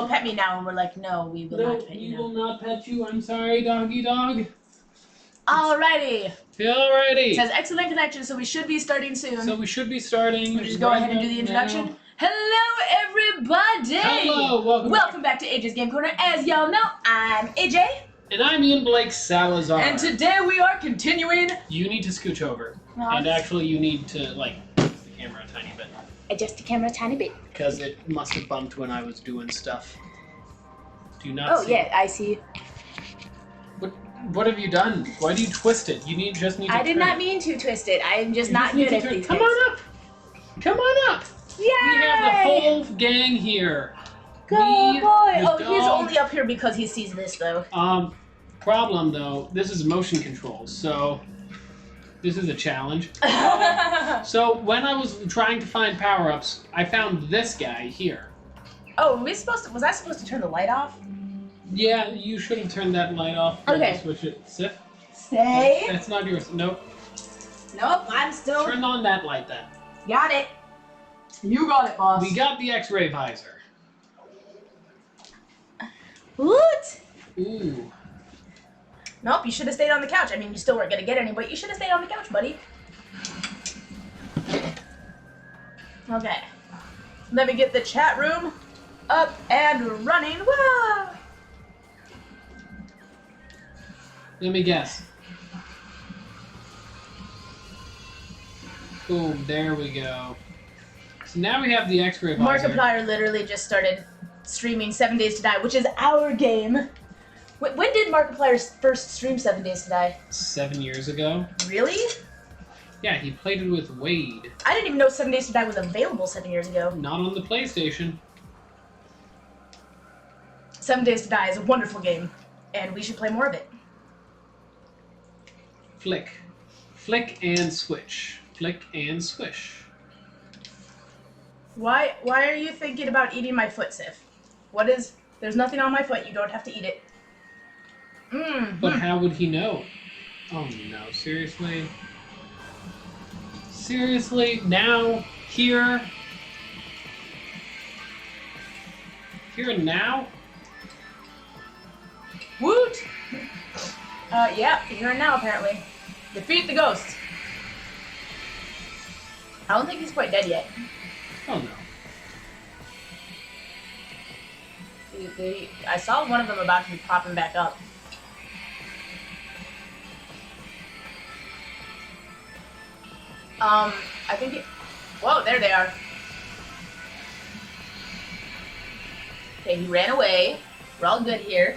will pet me now, and we're like, no, we will not pet you now. No, we will not pet you. I'm sorry, doggy dog. Alrighty. Alrighty. It says excellent connection, so we should be starting soon. So we should be starting. We'll just go ahead and do the introduction. Now. Hello, everybody. Hello, welcome back to AJ's Game Corner. As y'all know, I'm AJ. And I'm Ian Blake Salazar. And today we are continuing. You need to scooch over. And actually, you need to, like, adjust the camera a tiny bit. Adjust the camera a tiny bit. Because it must have bumped when I was doing stuff. Do you not see? Oh, yeah, I see. What have you done? Why do you twist it? You just need to I did not mean to twist it. I am just not good at these things. Come on up! Come on up! Yay! We have the whole gang here. Go boy! Oh, he's only up here because he sees this, though. Problem, though, this is motion control, so this is a challenge. So when I was trying to find power-ups, I found this guy here. Oh, was I supposed to turn the light off? Yeah, you should have turned that light off. Okay. Switch it. Sif? Stay. That's not yours. Nope. Nope, I'm still... Turn on that light then. Got it. You got it, boss. We got the X-ray visor. What? Ooh. Nope, you should have stayed on the couch. I mean, you still weren't going to get any, but you should have stayed on the couch, buddy. Okay. Let me get the chat room up and running. Whoa! Let me guess. Boom, there we go. So now we have the X-ray visor. Markiplier literally just started streaming 7 Days to Die, which is our game. When did Markiplier first stream 7 Days to Die? 7 years ago. Really? Yeah, he played it with Wade. I didn't even know 7 Days to Die was available 7 years ago. Not on the PlayStation. 7 Days to Die is a wonderful game, and we should play more of it. Flick. Flick and switch. Flick and swish. Why are you thinking about eating my foot, Sif? There's nothing on my foot, you don't have to eat it. But how would he know? Oh no, seriously? Seriously? Now? Here? Here and now? Woot! Yeah, here and now, apparently. Defeat the ghost. I don't think he's quite dead yet. Oh no. I saw one of them about to be popping back up. I think whoa, there they are. Okay, he ran away. We're all good here.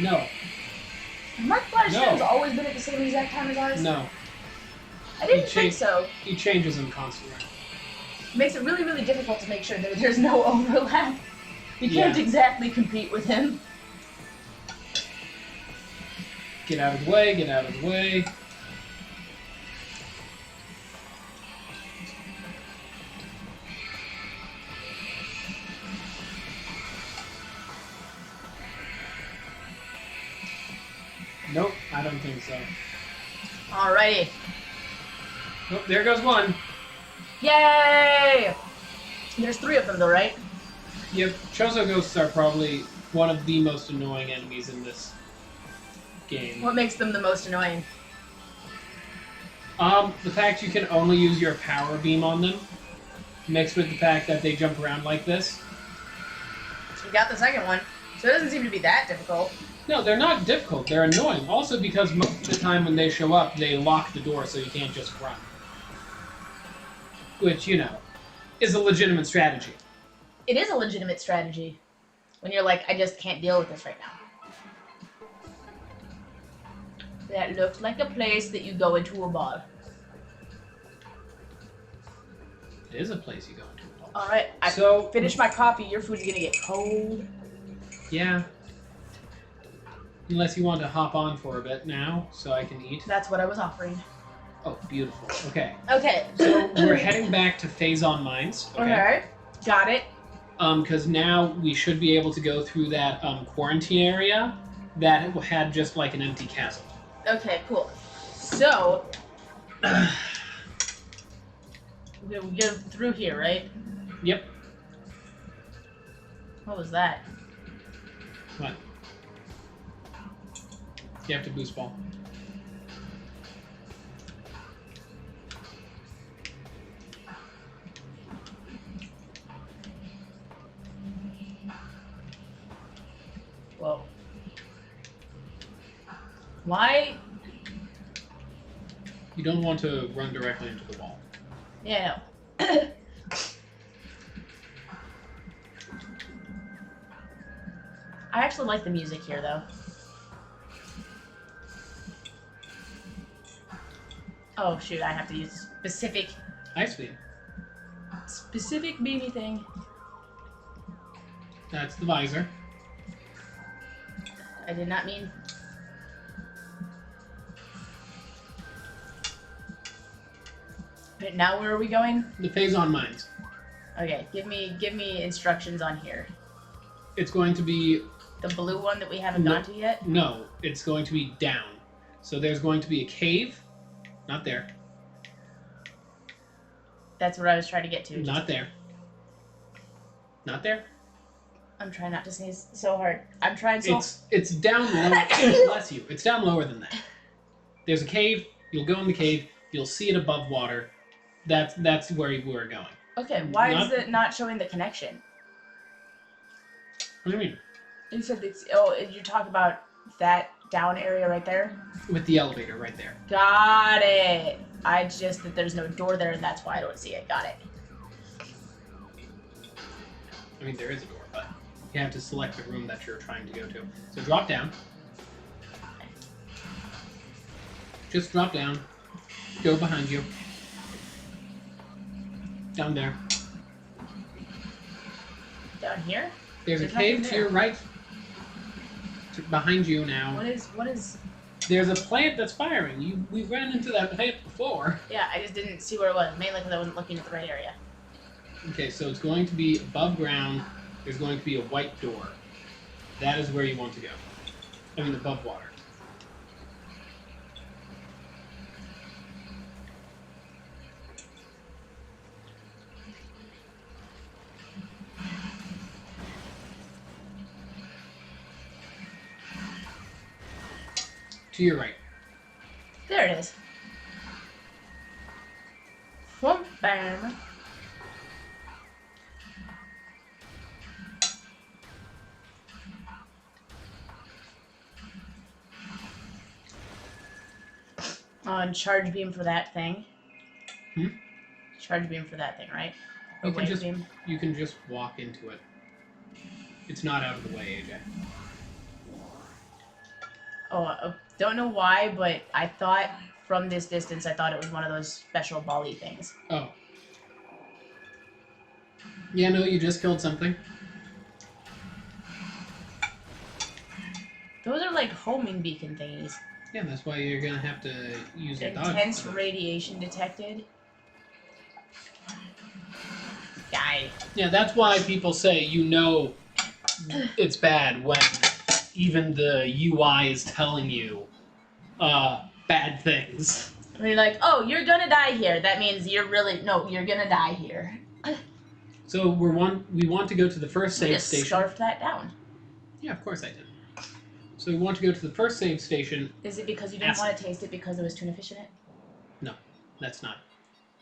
No. Markiplier's streams always been at the same exact time as ours? No. I didn't think so. He changes them constantly. It makes it really, really difficult to make sure that there's no overlap. You can't exactly compete with him. Get out of the way, get out of the way. Nope, I don't think so. Alrighty. Nope, there goes one. Yay! There's 3 of them though, right? Yep, Chozo ghosts are probably one of the most annoying enemies in this game. What makes them the most annoying? The fact you can only use your power beam on them, mixed with the fact that they jump around like this. So we got the second one. So it doesn't seem to be that difficult. No, they're not difficult. They're annoying. Also because most of the time when they show up, they lock the door so you can't just run. Which, you know, is a legitimate strategy. It is a legitimate strategy. When you're like, I just can't deal with this right now. That looks like a place that you go into a bar. It is a place you go into a bar. Alright, I finished my coffee. Your food's gonna get cold. Yeah. Unless you want to hop on for a bit now, so I can eat. That's what I was offering. Oh, beautiful. Okay. Okay. So we're heading back to Phase on Mines. Okay. Got it. Because now we should be able to go through that quarantine area that had just like an empty castle. Okay, cool. So, we get through here, right? Yep. What was that? What? You have to boost ball. Whoa. Why? You don't want to run directly into the wall. Yeah, no. I actually like the music here, though. Oh, shoot, I have to use specific Ice beam. baby thing. That's the visor. I did not mean... Now where are we going? The phase-on mines. Okay, give me instructions on here. It's going to be... The blue one that we haven't gone to yet? No, it's going to be down. So there's going to be a cave. Not there. That's what I was trying to get to. Not there. Not there. I'm trying not to sneeze so hard. I'm trying so... It's down lower. Bless you. It's down lower than that. There's a cave. You'll go in the cave. You'll see it above water. That's where we're going. Okay, why is it not showing the connection? What do you mean? You said it's... Oh, you talk about that down area right there? With the elevator right there. Got it. I just... that there's no door there, and that's why I don't see it. Got it. I mean, there is a door, but you have to select the room that you're trying to go to. So drop down. Just drop down. Go behind you. Down there. Down here? There's a cave to your right. Behind you now. What is... There's a plant that's firing. We ran into that plant before. Yeah, I just didn't see where it was, mainly because I wasn't looking at the right area. Okay, so it's going to be above ground. There's going to be a white door. That is where you want to go. I mean, above water. To your right. There it is. Bam. On charge beam for that thing. Charge beam for that thing, right? Or wave beam. You can just walk into it. It's not out of the way, AJ. Oh, don't know why, but I thought from this distance, I thought it was one of those special ball-y things. Oh. Yeah, no, you just killed something. Those are like homing beacon thingies. Yeah, that's why you're gonna have to use your dodge. Intense radiation detected. Die. Yeah, that's why people say it's bad when even the UI is telling you bad things. And you're like, oh, you're gonna die here. That means you're gonna die here. So we want to go to the first save station. Just scarfed that down. Yeah, of course I did. So we want to go to the first save station. Is it because you didn't want to taste it because there was tuna fish in it? No, that's not.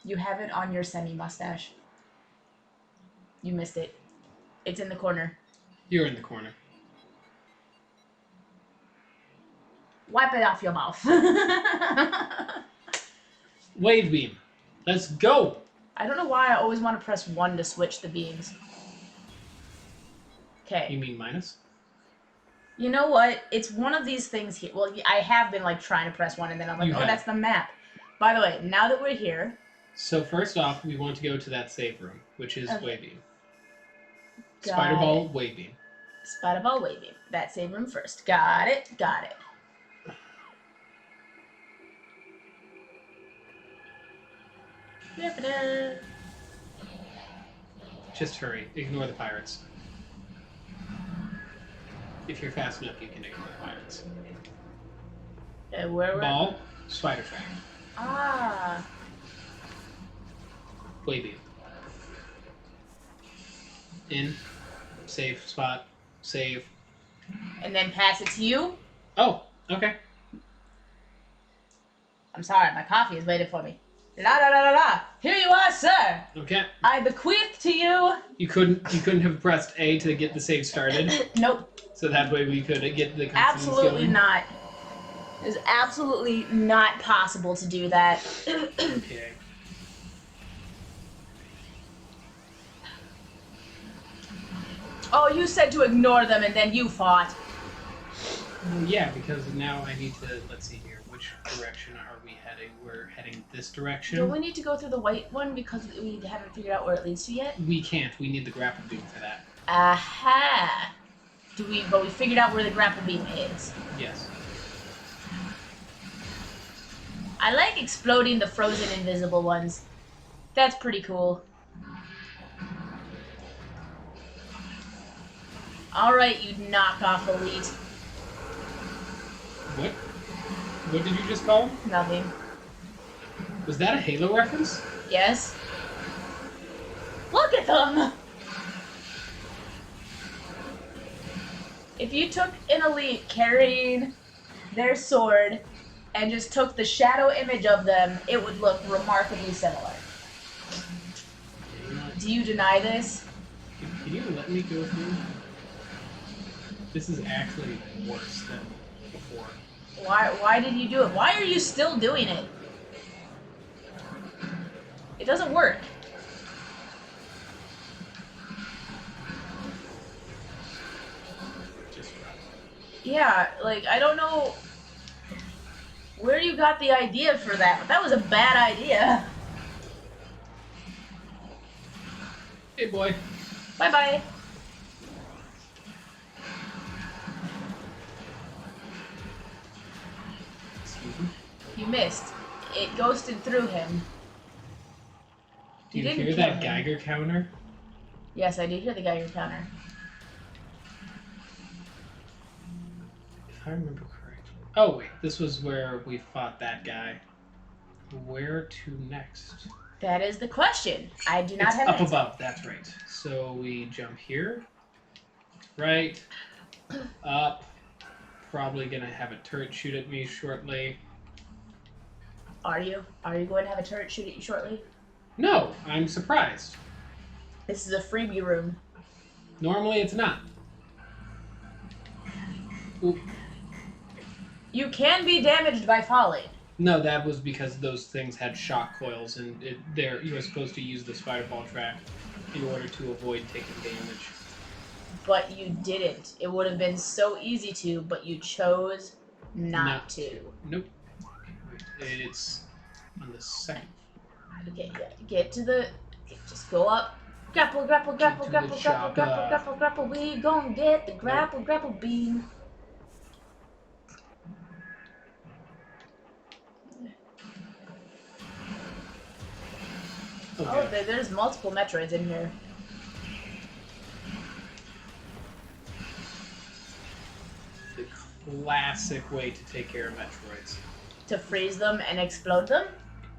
You have it on your semi-mustache. You missed it. It's in the corner. You're in the corner. Wipe it off your mouth. Wave beam. Let's go. I don't know why I always want to press 1 to switch the beams. Okay. You mean minus? You know what? It's one of these things here. Well, I have been like trying to press 1 and then I'm like, that's the map. By the way, now that we're here. So first off, we want to go to that save room, which is wave beam. Got Spiderball, wave beam. Spiderball, wave beam. That save room first. Got it. Got it. Just hurry. Ignore the pirates. If you're fast enough, you can ignore the pirates. Where Ball. Spider track. Ah. Way beam. In. Safe spot. Save. And then pass it to you. Oh, okay. I'm sorry, my coffee is waiting for me. La la la la la. Here you are, sir. Okay. I bequeath to you. You couldn't have pressed A to get the save started. Nope. So that way we could get the cutscenes Absolutely going. not. It's absolutely not possible to do that. Okay. Oh, you said to ignore them and then you fought. Well, yeah, because now I need to, let's see here, which direction are we heading? We're heading this direction. Do we need to go through the white one because we haven't figured out where it leads to yet? We can't. We need the grapple beam for that. Aha. But we figured out where the grapple beam is. Yes. I like exploding the frozen invisible ones. That's pretty cool. Alright, you knockoff elite. What? What did you just call him? Nothing. Was that a Halo reference? Yes? Look at them! If you took an elite carrying their sword and just took the shadow image of them, it would look remarkably similar. Do you deny this? Can you let me go through? This is actually worse than before. Why did you do it? Why are you still doing it? It doesn't work. Just right. Yeah, like, I don't know where you got the idea for that, but that was a bad idea. Hey, boy. Bye-bye. Excuse me. You missed. It ghosted through him. Do you didn't hear kill that him. Geiger counter? Yes, I did hear the Geiger counter. If I remember correctly. Oh, wait. This was where we fought that guy. Where to next? That is the question. I do not It's have up an answer. above. That's right. So we jump here. Right. Up. Probably gonna have a turret shoot at me shortly. Are you? Are you going to have a turret shoot at you shortly? No, I'm surprised. This is a freebie room. Normally it's not. Ooh. You can be damaged by falling. No, that was because those things had shock coils, and you were supposed to use the spider-ball track in order to avoid taking damage. But you didn't. It would have been so easy to, but you chose not to. Nope. It's on the second. Okay, yeah. Get to the... Just go up. Grapple, grapple, grapple, to grapple, the grapple, grapple, chopper. grapple, grapple. We gon' get the grapple, grapple beam. Okay. Oh, there's multiple Metroids in here. The classic way to take care of Metroids. To freeze them and explode them?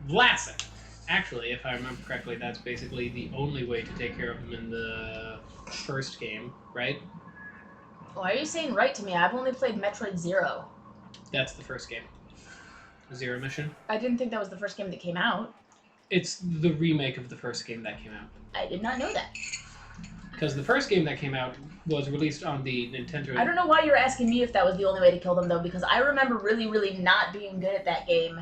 Classic! Actually, if I remember correctly, that's basically the only way to take care of them in the first game, right? Why are you saying right to me? I've only played Metroid Zero. That's the first game. Zero Mission. I didn't think that was the first game that came out. It's the remake of the first game that came out. I did not know that. Because the first game that came out was released on the Nintendo... I don't know why you're asking me if that was the only way to kill them, though, because I remember really, really not being good at that game,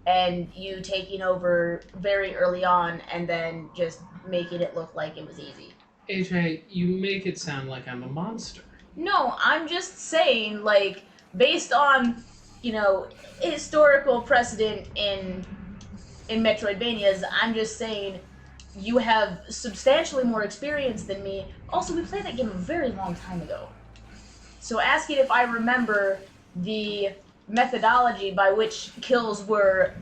and you taking over very early on, and then just making it look like it was easy. AJ, you make it sound like I'm a monster. No, I'm just saying, like, based on, you know, historical precedent in Metroidvanias, I'm just saying you have substantially more experience than me. Also, we played that game a very long time ago. So asking if I remember the methodology by which kills were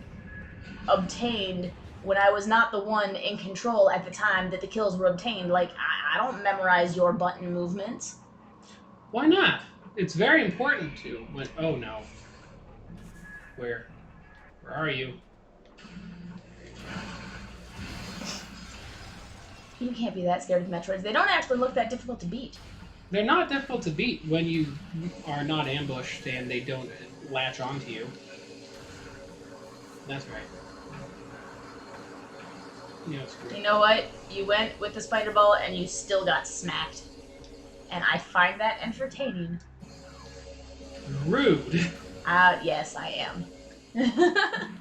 obtained when I was not the one in control at the time that the kills were obtained, like, I don't memorize your button movements. Why not? It's very important to. Oh no. Where? Where are you? You can't be that scared of Metroids. They don't actually look that difficult to beat. They're not difficult to beat when you are not ambushed and they don't latch onto you. That's right. You know what? You went with the spider ball and you still got smacked. And I find that entertaining. Rude. Yes, I am.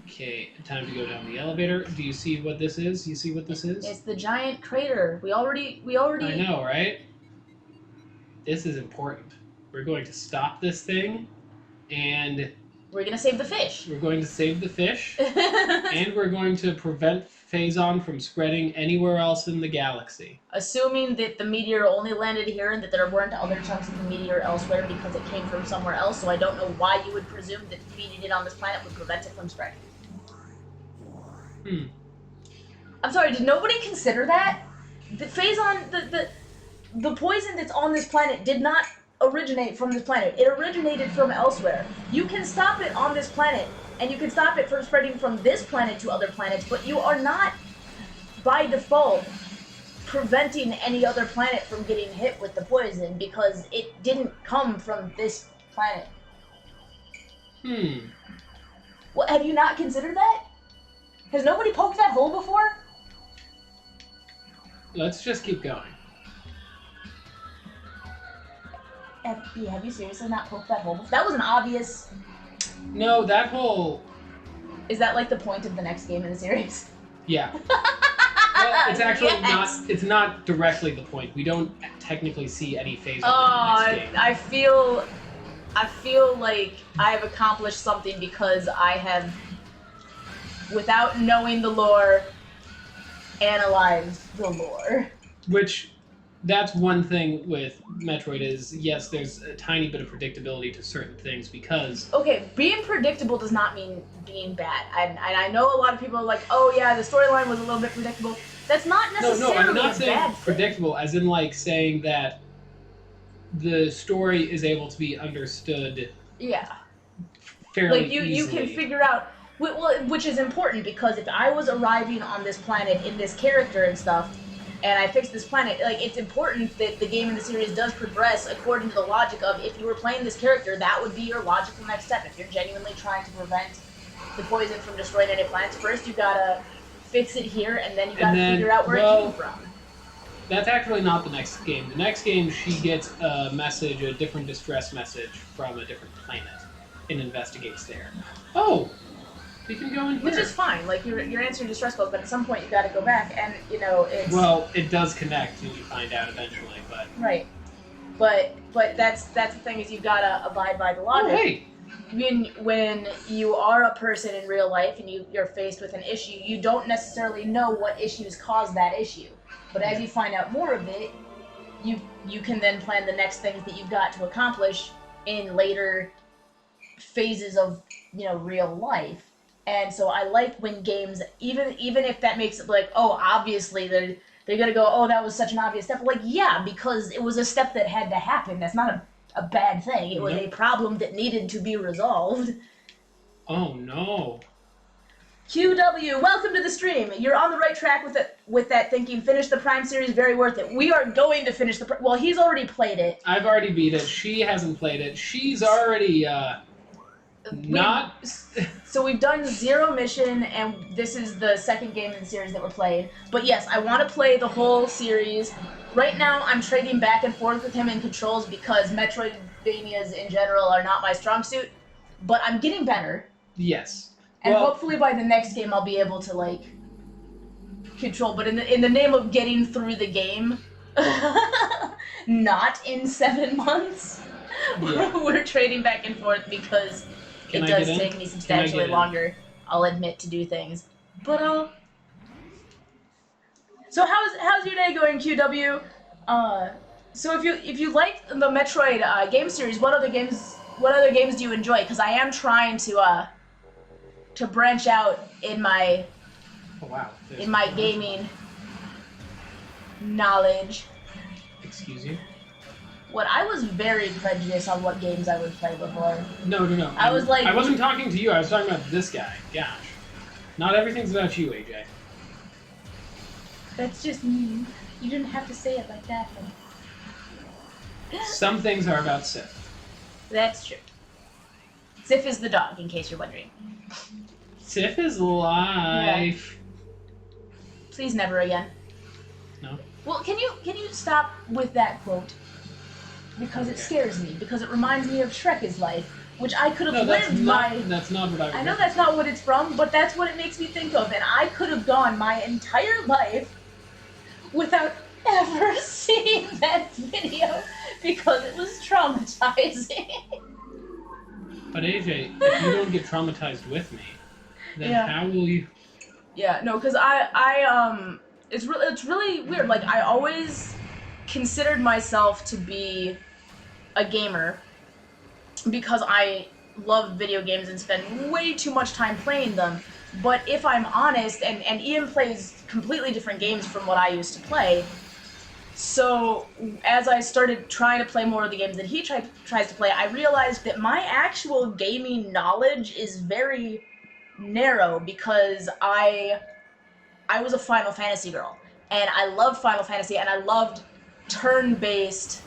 Okay, time to go down the elevator. Do you see what this is? You see what this is? It's the giant crater. We already. I know, right? This is important. We're going to stop this thing, and we're gonna save the fish. We're going to save the fish, and we're going to prevent Phazon from spreading anywhere else in the galaxy. Assuming that the meteor only landed here and that there weren't other chunks of the meteor elsewhere because it came from somewhere else, so I don't know why you would presume that feeding it on this planet would prevent it from spreading. I'm sorry, did nobody consider that? The Phazon, the poison that's on this planet did not originate from this planet. It originated from elsewhere. You can stop it on this planet, and you can stop it from spreading from this planet to other planets, but you are not, by default, preventing any other planet from getting hit with the poison because it didn't come from this planet. Well, have you not considered that? Has nobody poked that hole before? Let's just keep going. Have you seriously not poked that hole before? That was an obvious... No, that hole... Is that like the point of the next game in the series? Yeah. Well, it's actually yes. not. It's not directly the point. We don't technically see any phase in the next game. I feel like I have accomplished something because I have, without knowing the lore, analyzed the lore. Which, that's one thing with Metroid is, yes, there's a tiny bit of predictability to certain things because... Okay, being predictable does not mean being bad. And I know a lot of people are like, oh yeah, the storyline was a little bit predictable. That's not necessarily I'm not a saying bad predictable, as in like saying that the story is able to be understood fairly like you easily. can figure out... Well, which is important because if I was arriving on this planet in this character and stuff, and I fixed this planet, like, it's important that the game in the series does progress according to the logic of, if you were playing this character, that would be your logical next step. If you're genuinely trying to prevent the poison from destroying any planets, first you gotta fix it here, and then you gotta figure out where it came from. That's actually not the next game. The next game, she gets a message, a different distress message from a different planet, and investigates there. Oh! We can go in here. Which is fine, like, you're answering distress calls, but at some point you gotta go back, and, you know, it's... Well, it does connect, and you find out eventually, but... Right. But that's the thing, is you've gotta abide by the logic. Oh, hey! When you are a person in real life and you're faced with an issue, you don't necessarily know what issues cause that issue. But as you find out more of it, you can then plan the next things that you've got to accomplish in later phases of, you know, real life. And so I like when games, even if that makes it like, oh, obviously they're gonna go, oh, that was such an obvious step. Like, yeah, because it was a step that had to happen. That's not a bad thing. It was a problem that needed to be resolved. Oh no. QW, welcome to the stream. You're on the right track with that thinking. Finish the Prime series, very worth it. We are going to finish the well, he's already played it. I've already beat it. She hasn't played it. She's already So we've done 0 mission, and this is the second game in the series that we're playing. But yes, I want to play the whole series. Right now, I'm trading back and forth with him in controls because Metroidvanias in general are not my strong suit. But I'm getting better. Yes. And hopefully by the next game I'll be able to, like, control. But in the name of getting through the game, not in 7 months, we're trading back and forth because... It does take me substantially longer, I'll admit, to do things. But, so how's your day going, QW? So if you like the Metroid game series, what other games do you enjoy? Because I am trying to branch out in my gaming knowledge. Excuse you? What I was very prejudiced on what games I would play before. No. I was like, I wasn't talking to you. I was talking about this guy. Gosh, not everything's about you, AJ. That's just mean. You didn't have to say it like that. Some things are about Sif. That's true. Sif is the dog, in case you're wondering. Sif is life. Yeah. Please never again. No. Well, can you stop with that quote? Because it scares me. Because it reminds me of Shrek's life, which I could have lived my. That's not what I know that's not what it's from, but that's what it makes me think of, and I could have gone my entire life without ever seeing that video because it was traumatizing. But AJ, if you don't get traumatized with me, then how will you? Yeah, no, because it's really weird. Like, I always considered myself to be a gamer because I love video games and spend way too much time playing them. But if I'm honest, and Ian plays completely different games from what I used to play, so as I started trying to play more of the games that he tries to play, I realized that my actual gaming knowledge is very narrow because I was a Final Fantasy girl, and I loved Final Fantasy, and I loved turn-based,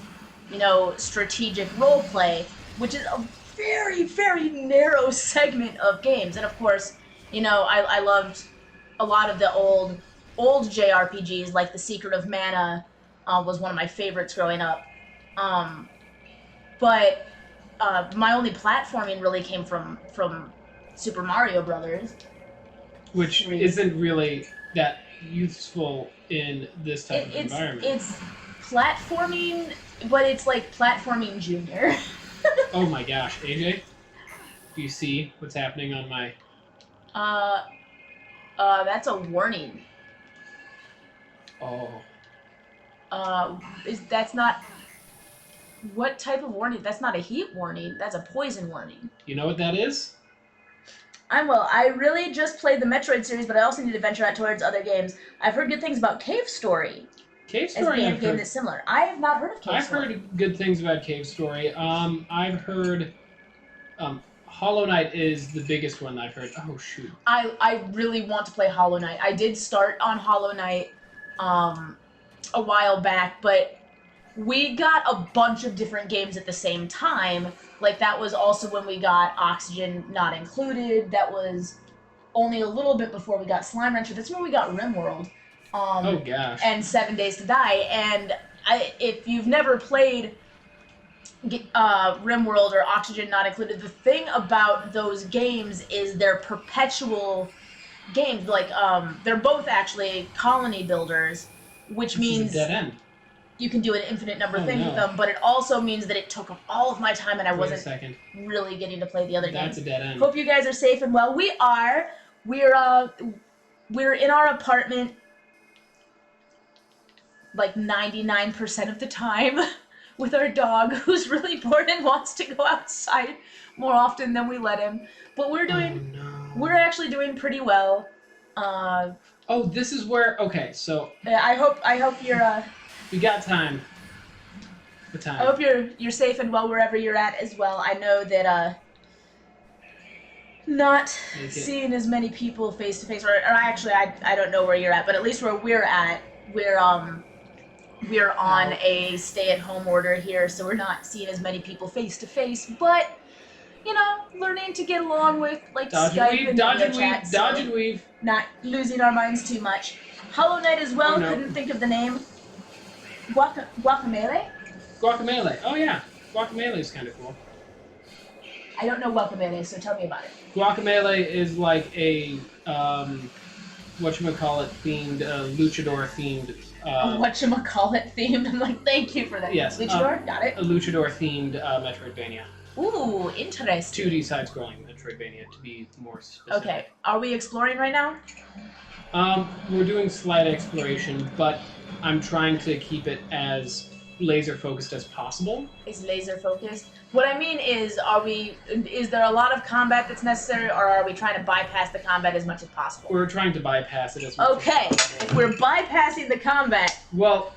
strategic roleplay, which is a very, very narrow segment of games. And of course, I loved a lot of the old JRPGs, like The Secret of Mana was one of my favorites growing up. But my only platforming really came from Super Mario Brothers. Which isn't really that useful in this type of environment. It's platforming, but it's like platforming junior. Oh my gosh, AJ, do you see what's happening on my? That's a warning. Oh. That's not. What type of warning? That's not a heat warning. That's a poison warning. You know what that is? I really just played the Metroid series, but I also need to venture out towards other games. I've heard good things about Cave Story. Cave Story, as being a game that's similar. I have not heard of Cave Story. I've heard good things about Cave Story. I've heard Hollow Knight is the biggest one I've heard. Oh shoot. I really want to play Hollow Knight. I did start on Hollow Knight a while back, but we got a bunch of different games at the same time. Like, that was also when we got Oxygen Not Included. That was only a little bit before we got Slime Rancher. That's when we got RimWorld. Oh, gosh. And 7 Days to Die. And if you've never played RimWorld or Oxygen Not Included, the thing about those games is they're perpetual games. Like, they're both actually colony builders, which means... Is a dead end. You can do an infinite number of things with them, but it also means that it took up all of my time and I wasn't really getting to play the other games. That's a dead end. Hope you guys are safe and well. We are. We're in our apartment like 99% of the time with our dog, who's really bored and wants to go outside more often than we let him. But we're doing. Oh, no. We're actually doing pretty well. Oh, this is where. Okay, so. I hope you're. We got time. The time. I hope you're safe and well wherever you're at as well. I know that not seeing as many people face to face, or actually I don't know where you're at, but at least where we're at, we're on a stay-at-home order here, so we're not seeing as many people face to face, but learning to get along with Skype and video chat, dodge and weave, not losing our minds too much. Hollow Knight as well. Couldn't think of the name. Guacamelee? Guacamelee. Oh yeah, Guacamelee is kind of cool. I don't know Guacamelee, so tell me about it. Guacamelee is like a whatchamacallit themed, luchador themed. Whatchamacallit themed. I'm like, thank you for that. Yes. Luchador, got it. A luchador themed Metroidvania. Ooh, interesting. 2D side-scrolling Metroidvania, to be more specific. Okay, are we exploring right now? We're doing slight exploration, but I'm trying to keep it as laser-focused as possible. Is laser-focused? What I mean is, is there a lot of combat that's necessary, or are we trying to bypass the combat as much as possible? We're trying to bypass it as much as possible. Okay, if we're bypassing the combat... Well,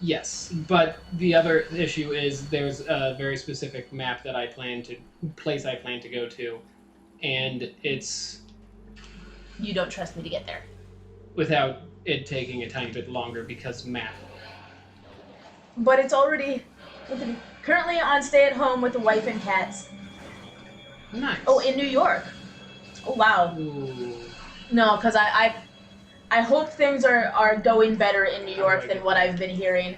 Yes, but the other issue is there's a very specific map that I plan to go to, and it's You don't trust me to get there. without it taking a tiny bit longer because map. But it's already currently on stay at home with the wife and cats. Nice. Oh, in New York. Oh wow. Ooh. No, because I hope things are going better in New York than what I've been hearing.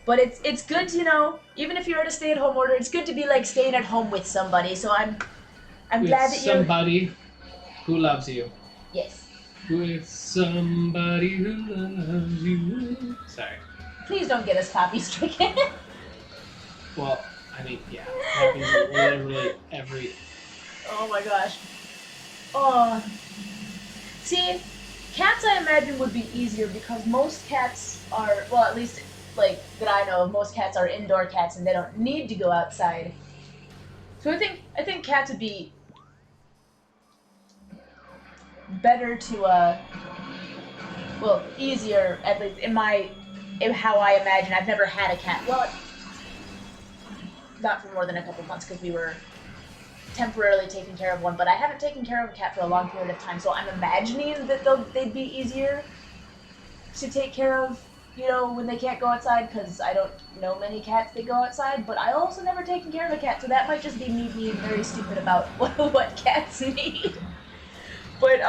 But it's good to, even if you're at a stay-at-home order, it's good to be like staying at home with somebody. So I'm With glad that you're somebody who loves you. Yes. With somebody who loves you. Sorry. Please don't get us copy stricken. Well, I mean, yeah, happens literally every. Oh my gosh. Oh. See, cats I imagine would be easier because most cats are, well, at least like that I know of, most cats are indoor cats and they don't need to go outside. So I think cats would be better to well, easier at least in how I imagine. I've never had a cat. Well, not for more than a couple months because we were temporarily taking care of one, but I haven't taken care of a cat for a long period of time, so I'm imagining that they'd be easier to take care of, when they can't go outside, because I don't know many cats that go outside, but I also never taken care of a cat, so that might just be me being very stupid about what cats need. But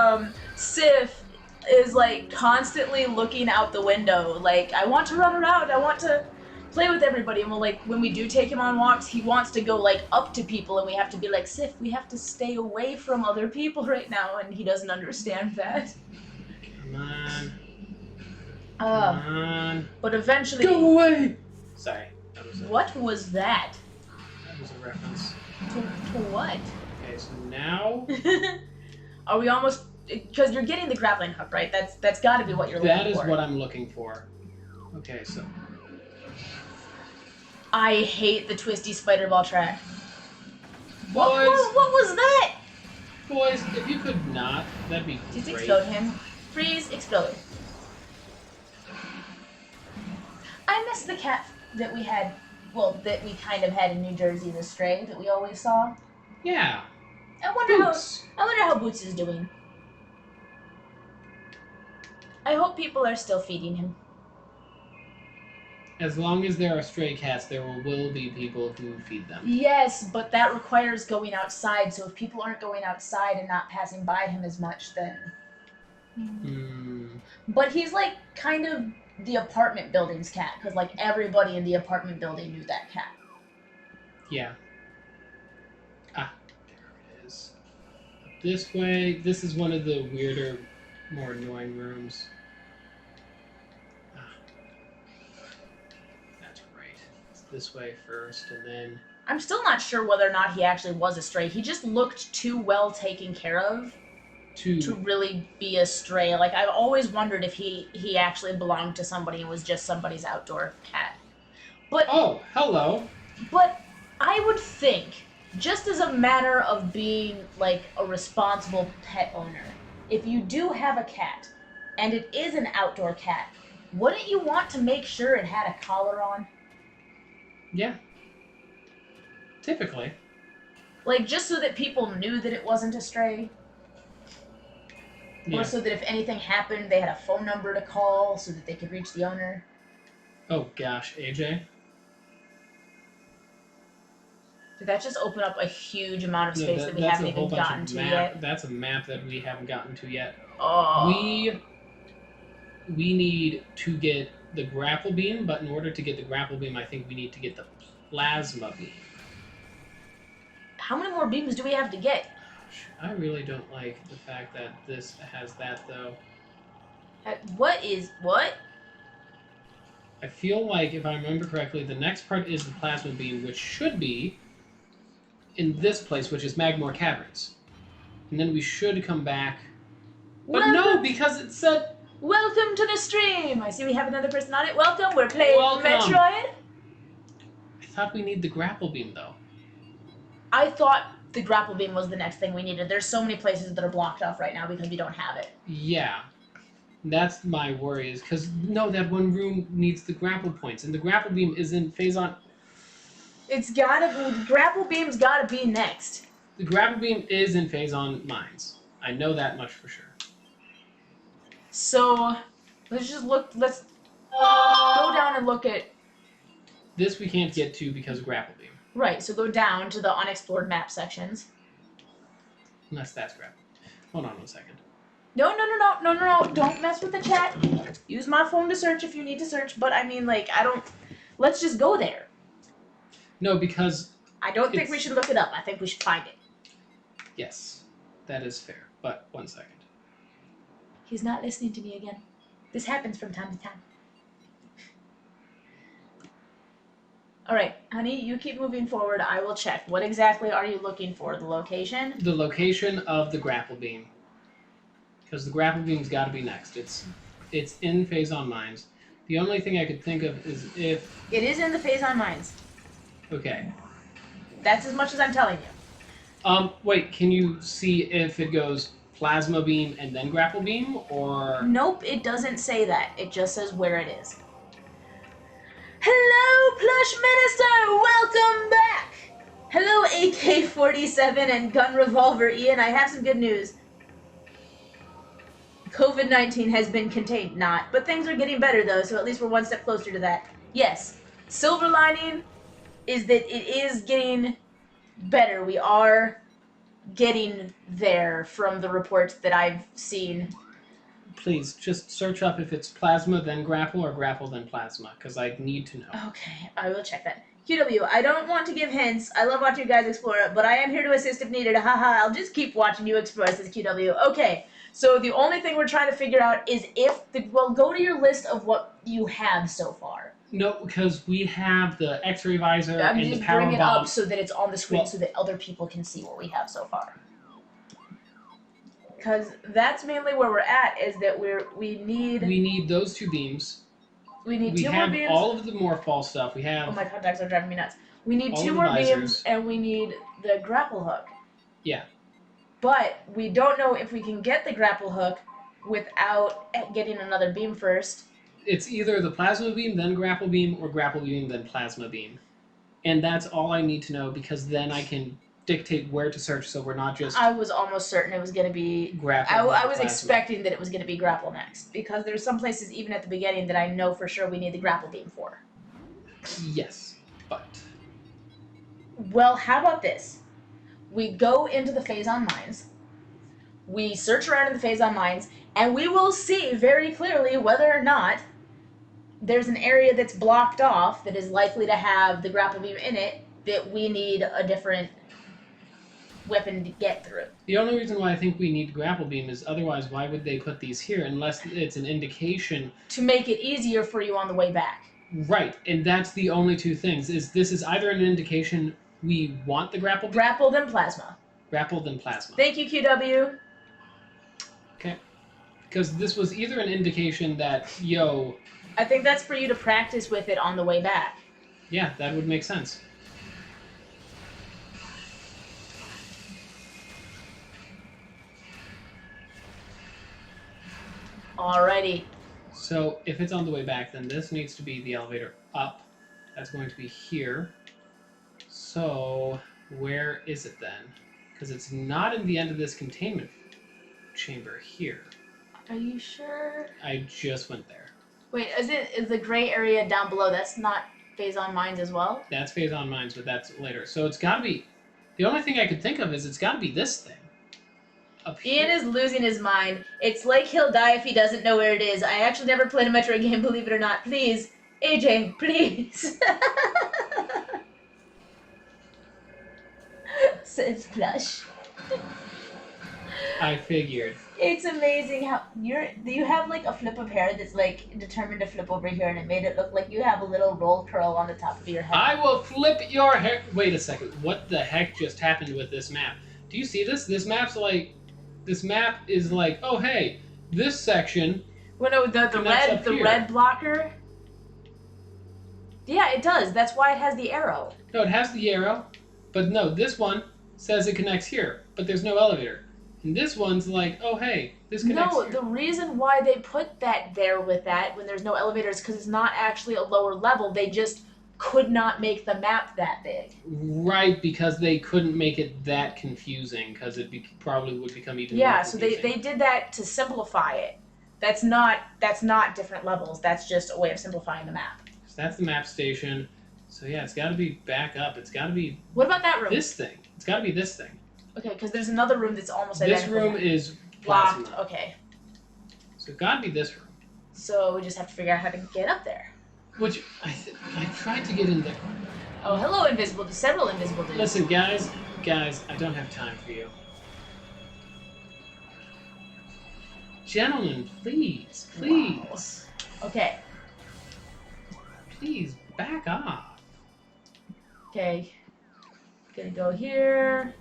Sif is like constantly looking out the window, like, I want to run around, I want to play with everybody, and when we do take him on walks, he wants to go like up to people, and we have to be like, Sif, we have to stay away from other people right now, and he doesn't understand that. Come on. Come on. But eventually. Go away! Sorry. What was that? That was a reference. To what? Okay, so now. Are we almost? Because you're getting the grappling hook, right? That's got to be what you're looking for. That is what I'm looking for. Okay, so. I hate the twisty spider ball track. Boys, what was that? Boys, if you could not, that'd be Just great. explode him. Freeze, explode. I miss the cat that we had, that we kind of had in New Jersey, the stray that we always saw. Yeah. I wonder Boots. how Boots is doing. I hope people are still feeding him. As long as there are stray cats, there will be people who feed them. Yes, but that requires going outside, so if people aren't going outside and not passing by him as much, then... But he's like kind of the apartment building's cat, because like everybody in the apartment building knew that cat. Yeah. Ah, there it is. Up this way. This is one of the weirder, more annoying rooms. That's right. It's this way first, and then... I'm still not sure whether or not he actually was a stray. He just looked too well taken care of to really be a stray. Like, I've always wondered if he actually belonged to somebody and was just somebody's outdoor cat. But oh, hello. But I would think, just as a matter of being like a responsible pet owner, if you do have a cat and it is an outdoor cat, wouldn't you want to make sure it had a collar on? Yeah. Typically. Like, just so that people knew that it wasn't a stray? Yeah. Or so that if anything happened, they had a phone number to call so that they could reach the owner? Oh gosh, AJ? Did that just open up a huge amount of space that we haven't even gotten to yet? That's a map that we haven't gotten to yet. Oh. We need to get the grapple beam, but in order to get the grapple beam, I think we need to get the plasma beam. How many more beams do we have to get? I really don't like the fact that this has that, though. What? I feel like, if I remember correctly, the next part is the plasma beam, which should be in this place, which is Magmore Caverns. And then we should come back. But no, because it said... Welcome to the stream! I see we have another person on it. Welcome, we're playing Metroid. I thought we need the grapple beam, though. I thought the grapple beam was the next thing we needed. There's so many places that are blocked off right now because we don't have it. Yeah. That's my worry, is because no, that one room needs the grapple points, and the grapple beam is in phase on. It's gotta. The grapple beam's gotta be next. The grapple beam is in phase on mines. I know that much for sure. So let's just look. Let's go down and look at. This we can't get to because of grapple beam. Right. So go down to the unexplored map sections. Unless that's grapple. Hold on 1 second. No. Don't mess with the chat. Use my phone to search if you need to search. But I mean, like, I don't. Let's just go there. No, because I don't think we should look it up. I think we should find it. yes, that is fair. But 1 second. He's not listening to me again. This happens from time to time. All right, honey, you keep moving forward. I will check. What exactly are you looking for? The location? The location of the grapple beam. Because the grapple beam's got to be next. It's in phase on mines. The only thing I could think of is if... It is in the phase on mines. Okay. That's as much as I'm telling you. Wait, can you see if it goes plasma beam and then grapple beam, or... Nope, it doesn't say that. It just says where it is. Hello, Plush Minister! Welcome back! Hello, AK-47 and Gun Revolver Ian. I have some good news. COVID-19 has been contained. Not. But things are getting better, though, so at least we're one step closer to that. Yes. Silver lining is that it is getting better. We are getting there from the reports that I've seen. Please, just search up if it's plasma then grapple or grapple then plasma, because I need to know. Okay, I will check that. QW, I don't want to give hints. I love watching you guys explore it, but I am here to assist if needed. Haha, I'll just keep watching you explore, says QW. Okay, so the only thing we're trying to figure out is if well, go to your list of what you have so far. No, because we have the X-ray visor I'm and just the power bring it bomb. up so that it's on the screen so that other people can see what we have so far. Because that's mainly where we're at, is that we need those two beams. We need we two have more beams. all of the Morphball stuff. We have... Oh, my contacts are driving me nuts. We need all two of the more visors. beams, and we need the grapple hook. Yeah. But we don't know if we can get the grapple hook without getting another beam first. It's either the plasma beam, then grapple beam, or grapple beam, then plasma beam. And that's all I need to know, because then I can dictate where to search, so we're not just... I was almost certain it was going to be... grapple. I was expecting that it was going to be grapple next, because there's some places, even at the beginning, that I know for sure we need the grapple beam for. Yes, but... Well, how about this? We go into the phase on mines, we search around in the phase on mines, and we will see very clearly whether or not there's an area that's blocked off that is likely to have the grapple beam in it that we need a different weapon to get through. The only reason why I think we need grapple beam is otherwise why would they put these here unless it's an indication... To make it easier for you on the way back. Right, and that's the only two things. This is either an indication we want the grapple beam... Grapple then plasma. Grapple then plasma. Thank you, QW. Okay. Because this was either an indication that, yo... I think that's for you to practice with it on the way back. Yeah, that would make sense. Alrighty. So, if it's on the way back, then this needs to be the elevator up. That's going to be here. So, where is it then? Because it's not in the end of this containment chamber here. Are you sure? I just went there. Wait, is the gray area down below, that's not phase on mines as well? That's phase on mines, but that's later. So it's got to be... The only thing I could think of is it's got to be this thing. Up Ian here. is losing his mind. It's like he'll die if he doesn't know where it is. I actually never played a Metroid game, believe it or not. Please, AJ, please. Says Plush. I figured. It's amazing how you have like a flip of hair that's like determined to flip over here, and it made it look like you have a little roll curl on the top of your head. I will flip your hair. Wait a second. What the heck just happened with this map? Do you see this? This map is like, oh hey, this section. Well, no, the red blocker. Yeah, it does. That's why it has the arrow. No, it has the arrow, but no, this one says it connects here, but there's no elevator. And this one's like, oh hey, this connects No, here. the reason why they put that there with that when there's no elevators because it's not actually a lower level. They just could not make the map that big. Right, because they couldn't make it that confusing, because it probably would become even more Yeah, so confusing. they did that to simplify it. That's not different levels. That's just a way of simplifying the map. So that's the map station. So yeah, it's got to be back up. It's got to be. What about that room? This thing. It's got to be this thing. Okay, because there's another room that's almost This identical. room is locked. plasma. Okay. So it got to be this room. So we just have to figure out how to get up there. Which I tried to get in there. Oh, hello, invisible. Several invisible dudes. Listen, guys, I don't have time for you. Gentlemen, please. Wow. Okay. Please, back off. Okay. Gonna go here.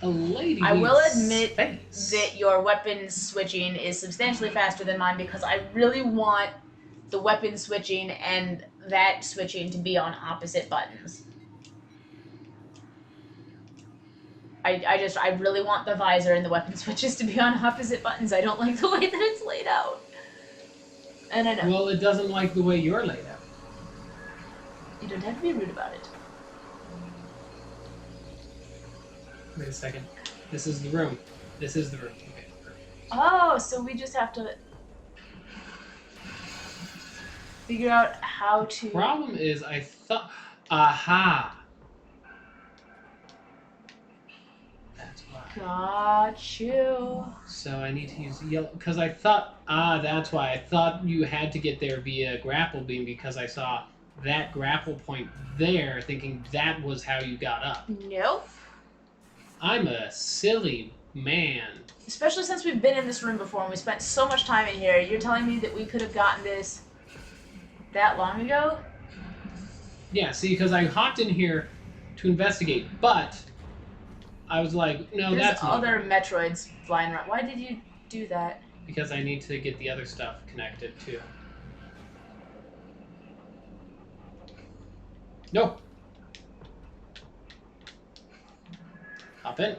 A lady. I will needs admit space. that your weapon switching is substantially faster than mine because I really want the weapon switching and that switching to be on opposite buttons. I really want the visor and the weapon switches to be on opposite buttons. I don't like the way that it's laid out. And I know. Well, it doesn't like the way you're laid out. You don't have to be rude about it. Wait a second. This is the room. This is the room. Okay. Oh, so we just have to figure out how to... Problem is, I thought... Aha! That's why. Got you. So I need to use yellow... Because I thought... that's why. I thought you had to get there via grapple beam because I saw that grapple point there, thinking that was how you got up. Nope. I'm a silly man. Especially since we've been in this room before and we spent so much time in here. You're telling me that we could have gotten this that long ago? Yeah, see, because I hopped in here to investigate, but I was like, no, There's that's not other Metroids flying around. Why did you do that? because I need to get the other stuff connected too. No. Hop in.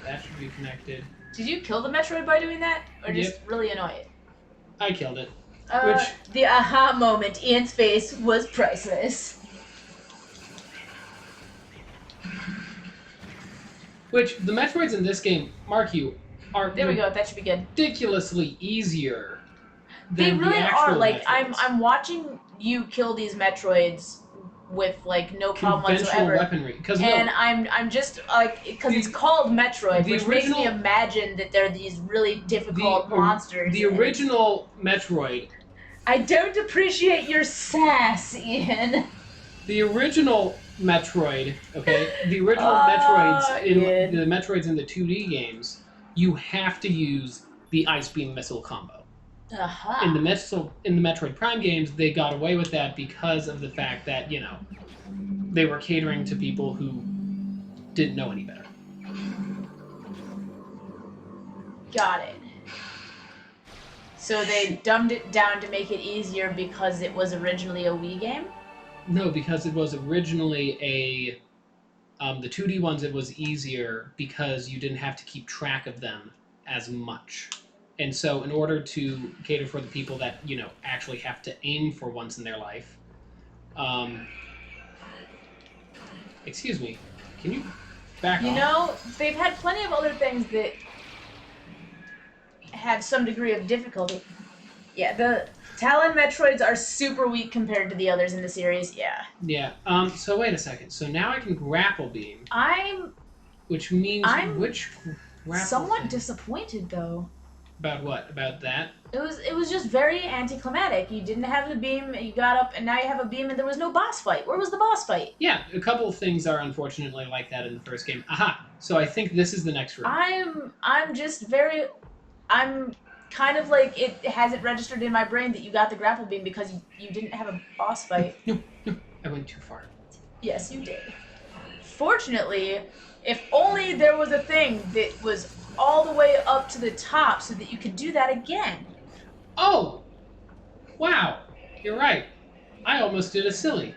That should be connected. Did you kill the Metroid by doing that? Or just really annoy it? I killed it. The aha moment, Ian's face was priceless. Which, the Metroids in this game, mark you, are There we go, that should be good. ridiculously easier They than really the actual are. Like, Metroids. I'm watching you kill these Metroids with, like, no problem Conventional whatsoever. weaponry. Because And I'm just, like, because it's called Metroid, which makes me imagine that they're these really difficult monsters. The original Metroid... I don't appreciate your sass, Ian. The original Metroid, okay? The original Metroids, Ian. the Metroids in the 2D games, you have to use the Ice Beam missile combo. Uh-huh. In the Metroid Prime games, they got away with that because of the fact that, you know, they were catering to people who didn't know any better. Got it. So they dumbed it down to make it easier because it was originally a Wii game? No, because it was originally a... the 2D ones, it was easier because you didn't have to keep track of them as much. And so in order to cater for the people that, you know, actually have to aim for once in their life... excuse me, can you back off? You know, they've had plenty of other things that have some degree of difficulty. Yeah, the Talon Metroids are super weak compared to the others in the series, yeah. Yeah, so wait a second. So now I can grapple beam. Which means which grapple somewhat thing? Disappointed, though. About what? About that? It was just very anticlimactic. You didn't have the beam, you got up, and now you have a beam, and there was no boss fight. Where was the boss fight? Yeah, a couple of things are unfortunately like that in the first game. Aha! So I think this is the next room. I'm kind of like, it hasn't registered in my brain that you got the grapple beam because you didn't have a boss fight. No, I went too far. Yes, you did. Fortunately, If only there was a thing that was all the way up to the top so that you could do that again. Oh! Wow. You're right. I almost did a silly.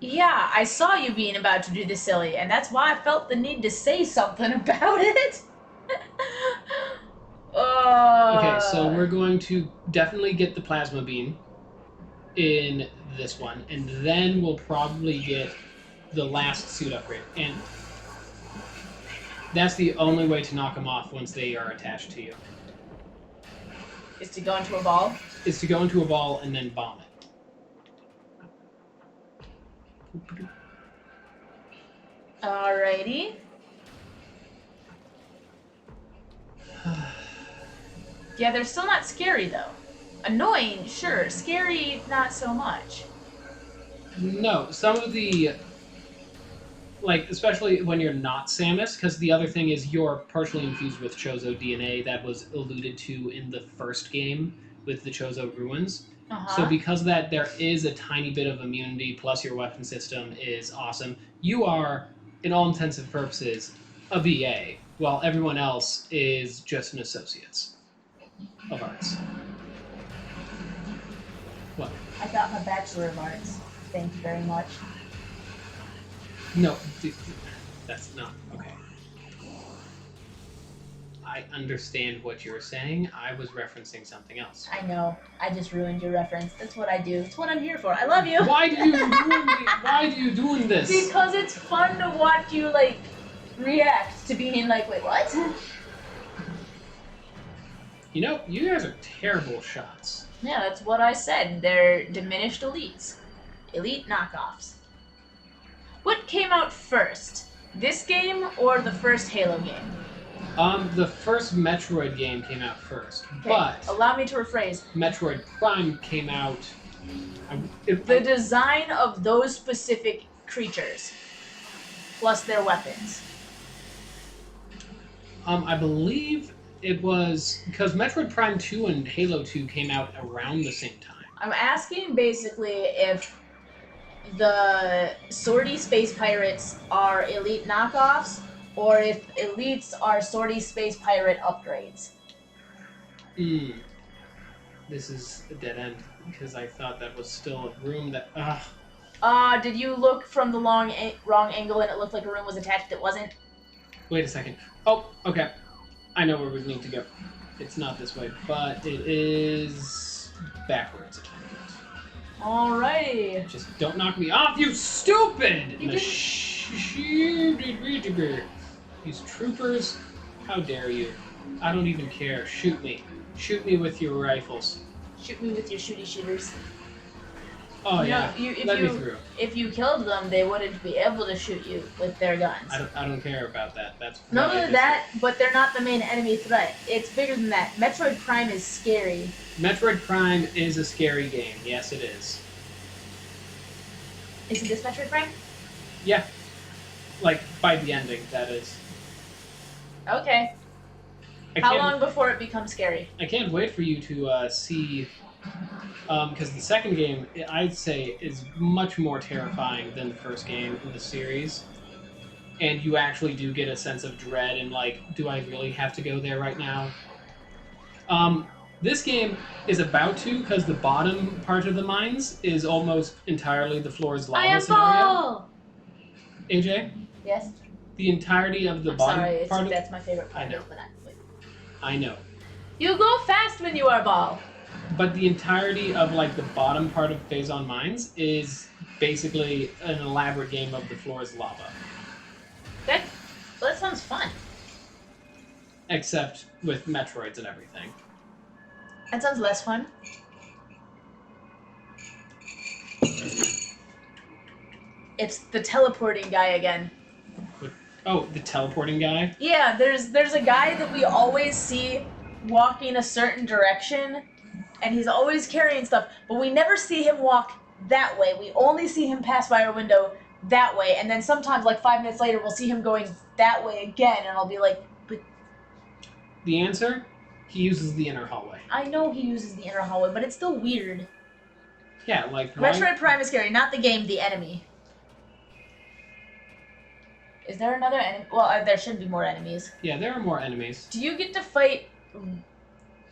Yeah, I saw you being about to do the silly, and that's why I felt the need to say something about it. Okay, so we're going to definitely get the plasma beam in this one, and then we'll probably get the last suit upgrade. And that's the only way to knock them off once they are attached to you. Is to go into a ball? Is to go into a ball and then bomb it. Alrighty. Yeah, they're still not scary, though. Annoying, sure. Scary, not so much. No, some of the... Like, especially when you're not Samus, because the other thing is you're partially infused with Chozo DNA that was alluded to in the first game with the Chozo ruins. So because of that, there is a tiny bit of immunity, plus your weapon system is awesome. You are, in all intents and purposes, a VA, while everyone else is just an associates of arts. What? I got my Bachelor of Arts. Thank you very much. No, that's not okay. I understand what you're saying. I was referencing something else. I know. I just ruined your reference. That's what I do. It's what I'm here for. I love you. Why are you doing this? Because it's fun to watch you, like, react to being like, wait, what? You know, you guys are terrible shots. Yeah, that's what I said. They're diminished elites. Elite knockoffs. What came out first? This game or the first Halo game? The first Metroid game came out first, Okay, but allow me to rephrase. Metroid Prime came out... The design of those specific creatures, plus their weapons. I believe it was... Because Metroid Prime 2 and Halo 2 came out around the same time. I'm asking basically if the Swordy Space Pirates are elite knockoffs, or if elites are Swordy Space Pirate upgrades. This is a dead end, because I thought that was still a room that... Did you look from the wrong angle and it looked like a room was attached? It wasn't? Wait a second. Oh, okay. I know where we need to go. It's not this way, but it is backwards. Alrighty. Just don't knock me off, you stupid! You These troopers, how dare you? I don't even care. Shoot me. Shoot me with your rifles. Shoot me with your shooty shooters. Oh, You know, yeah. Let me through. If you killed them, they wouldn't be able to shoot you with their guns. I don't care about that. That's Not only that, but they're not the main enemy threat. It's bigger than that. Metroid Prime is scary. Metroid Prime is a scary game. Yes, it is. Isn't this Metroid Prime? Yeah. Like, by the ending, that is. Okay. How long before it becomes scary? I can't wait for you to see... because the second game, I'd say, is much more terrifying than the first game in the series. And you actually do get a sense of dread and, like, do I really have to go there right now? This game is about to, because the bottom part of the mines is almost entirely the floor is lava scenario. AJ? Yes? The entirety of the I'm bottom sorry, part of... that's my favorite part. I know. But I know. you go fast when you are ball. But the entirety of, like, the bottom part of Phazon Mines is basically an elaborate game of the floor is lava. That sounds fun. Except with Metroids and everything. That sounds less fun. It's the teleporting guy again. Oh, the teleporting guy? Yeah, there's a guy that we always see walking a certain direction, and he's always carrying stuff, but we never see him walk that way. We only see him pass by our window that way, and then sometimes, like 5 minutes later, we'll see him going that way again, and I'll be like, but... The answer? He uses the inner hallway. I know he uses the inner hallway, but it's still weird. Yeah, like... Metroid Prime is scary, not the game, the enemy. Is there another enemy? Well, there should be more enemies. Yeah, there are more enemies. Do you get to fight...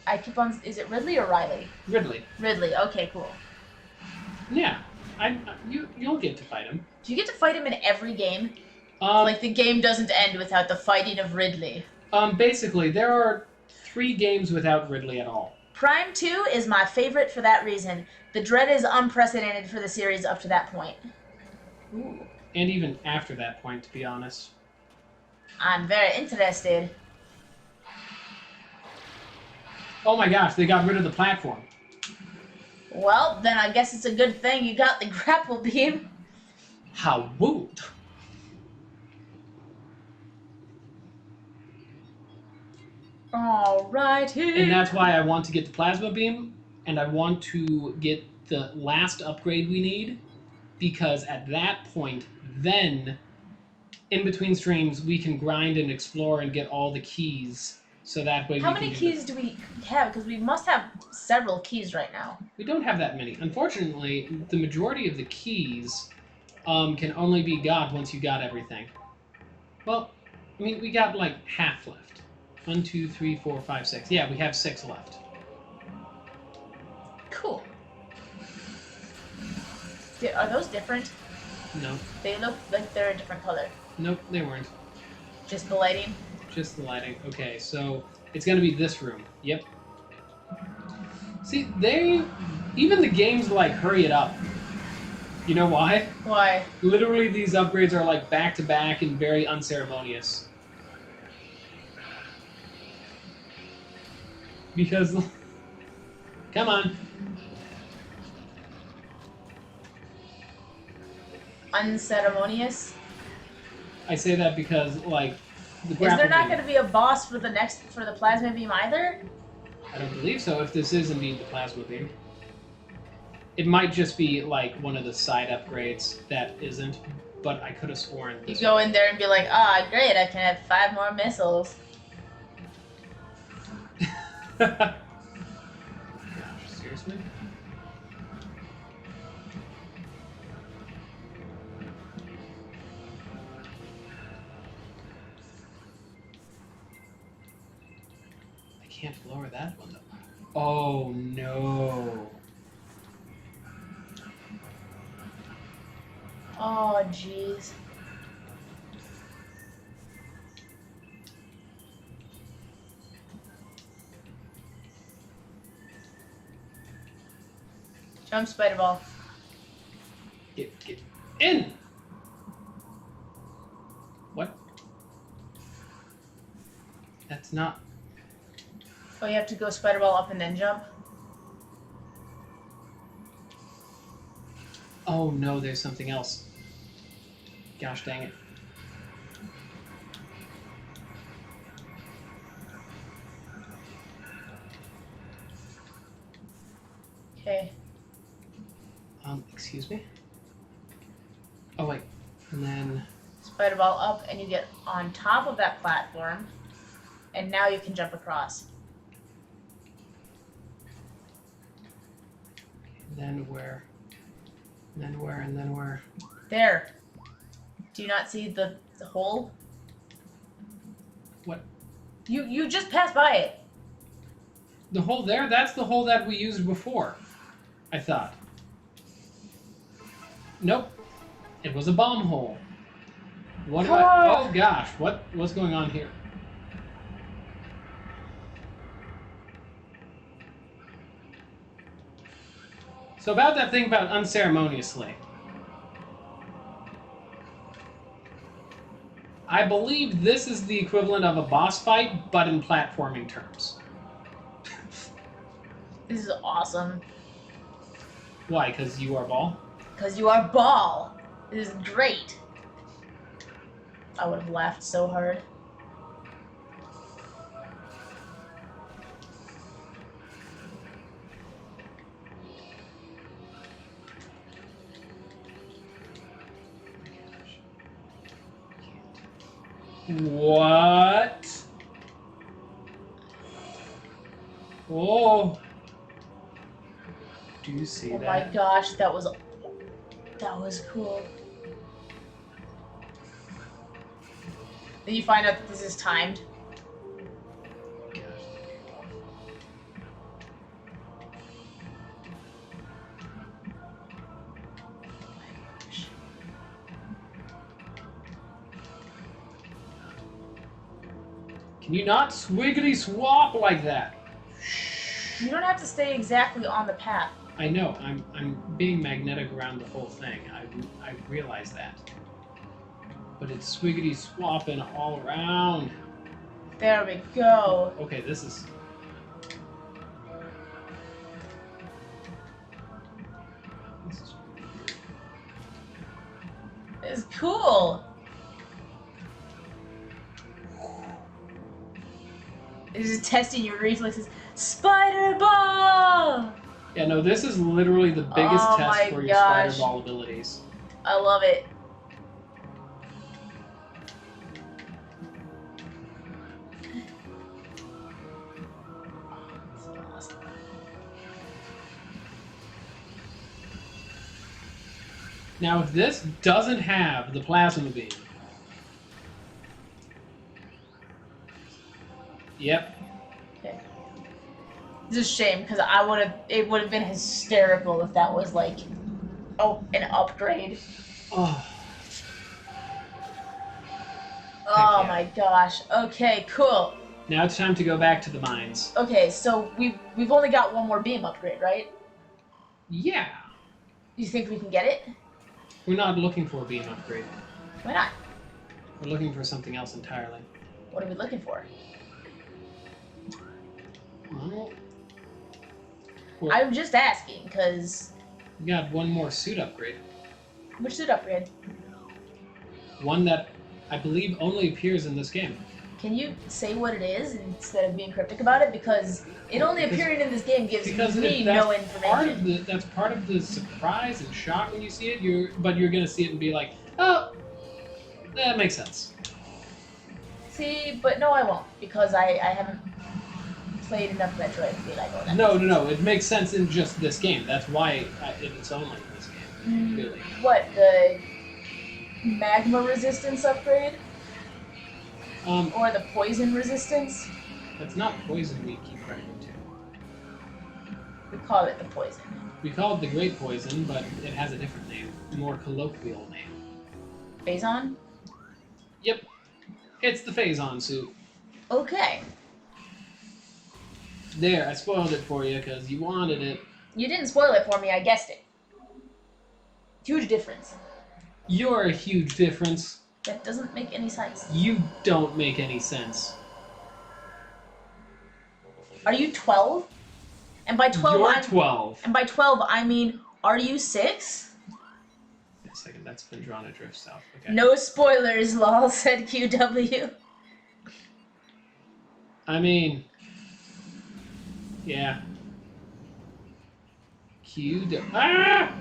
I keep on... Is it Ridley or Riley? Ridley. Ridley. Okay, cool. Yeah. You'll get to fight him. Do you get to fight him in every game? Like, the game doesn't end without the fighting of Ridley. Basically, there are 3 games without Ridley at all. Prime 2 is my favorite for that reason. The dread is unprecedented for the series up to that point. Ooh. And even after that point, to be honest. I'm very interested. Oh my gosh, they got rid of the platform. Well, then I guess it's a good thing you got the grapple beam. How woot. Alrighty. And that's why I want to get the plasma beam, and I want to get the last upgrade we need, because at that point, then, in between streams, we can grind and explore and get all the keys, so that way How many keys do we have? Because we must have several keys right now. We don't have that many. Unfortunately, the majority of the keys can only be got once you got everything. Well, I mean, we got like half left. 1, 2, 3, 4, 5, 6. Yeah, we have 6 left. Cool. Are those different? No. They look like they're a different color. Nope, they weren't. Just the lighting? Just the lighting. Okay, so it's gonna be this room. Yep. See, even the games like hurry it up. You know why? Why? Literally, these upgrades are like back to back and very unceremonious. Because, come on. Unceremonious? I say that because, like, the Is there grapple not beam- going to be a boss for the plasma beam either? I don't believe so, if this is indeed the plasma beam. It might just be, like, one of the side upgrades that isn't, but I could have sworn You this go in there and be like, ah, great, I can have 5 more missiles. Gosh, seriously? I can't lower that one up. Oh no. Oh, jeez. Jump, spider ball. Get in! What? That's not... Oh, you have to go spider ball up and then jump? Oh no, there's something else. Gosh dang it. Okay. Excuse me? Oh wait, and then... Spider ball up and you get on top of that platform. And now you can jump across. Then where? And then where? And then where? There. Do you not see the hole? What? You just passed by it. The hole there? That's the hole that we used before, I thought. Nope. It was a bomb hole. What do I... Oh gosh, what's going on here? So about that thing about unceremoniously. I believe this is the equivalent of a boss fight, but in platforming terms. This is awesome. Why? Because you are Ball? Because you are Ball. This is great. I would have laughed so hard. What? Oh. Do you see Oh that? my gosh, that was cool. Then you find out that this is timed. Can you not swiggity swap like that? You don't have to stay exactly on the path. I know. I'm being magnetic around the whole thing. I realize that. But it's swiggity swapping all around. There we go. Okay, this is. It's cool. It's just testing your reflexes. Spider ball! Yeah, no, this is literally the biggest Oh test my for your gosh. spider ball abilities. I love it. Now, if this doesn't have the plasma beam. Yep. Okay. It's a shame because it would have been hysterical if that was like, oh, an upgrade. Oh. Oh yeah. my gosh. Okay, cool. Now it's time to go back to the mines. Okay, so we've only got one more beam upgrade, right? Yeah. You think we can get it? We're not looking for a beam upgrade. Why not? We're looking for something else entirely. What are we looking for? Well, I'm just asking, because... we got one more suit upgrade. Which suit upgrade? One that I believe only appears in this game. Can you say what it is instead of being cryptic about it? Because it only appearing in this game gives me no information. That's part of the surprise and shock when you see it. But you're gonna see it and be like, oh, that makes sense. See, but no, I won't, because I haven't played enough Metroid to be like, oh, that No. It makes sense in just this game. That's why it's only in this game. Really. What, the magma resistance upgrade? Or the poison resistance? That's not poison we keep referring to. We call it the poison. We call it the Great Poison, but it has a different name. A more colloquial name. Phazon? Yep. It's the Phazon suit. Okay. There, I spoiled it for you because you wanted it. You didn't spoil it for me, I guessed it. Huge difference. You're a huge difference. That doesn't make any sense. You don't make any sense. Are you 12? And by 12, You're 12. And by 12, I mean, are you 6? Wait a second, that's Vendrana Drift South. Okay. No spoilers, lol, said QW. I mean... yeah. QW... Ah!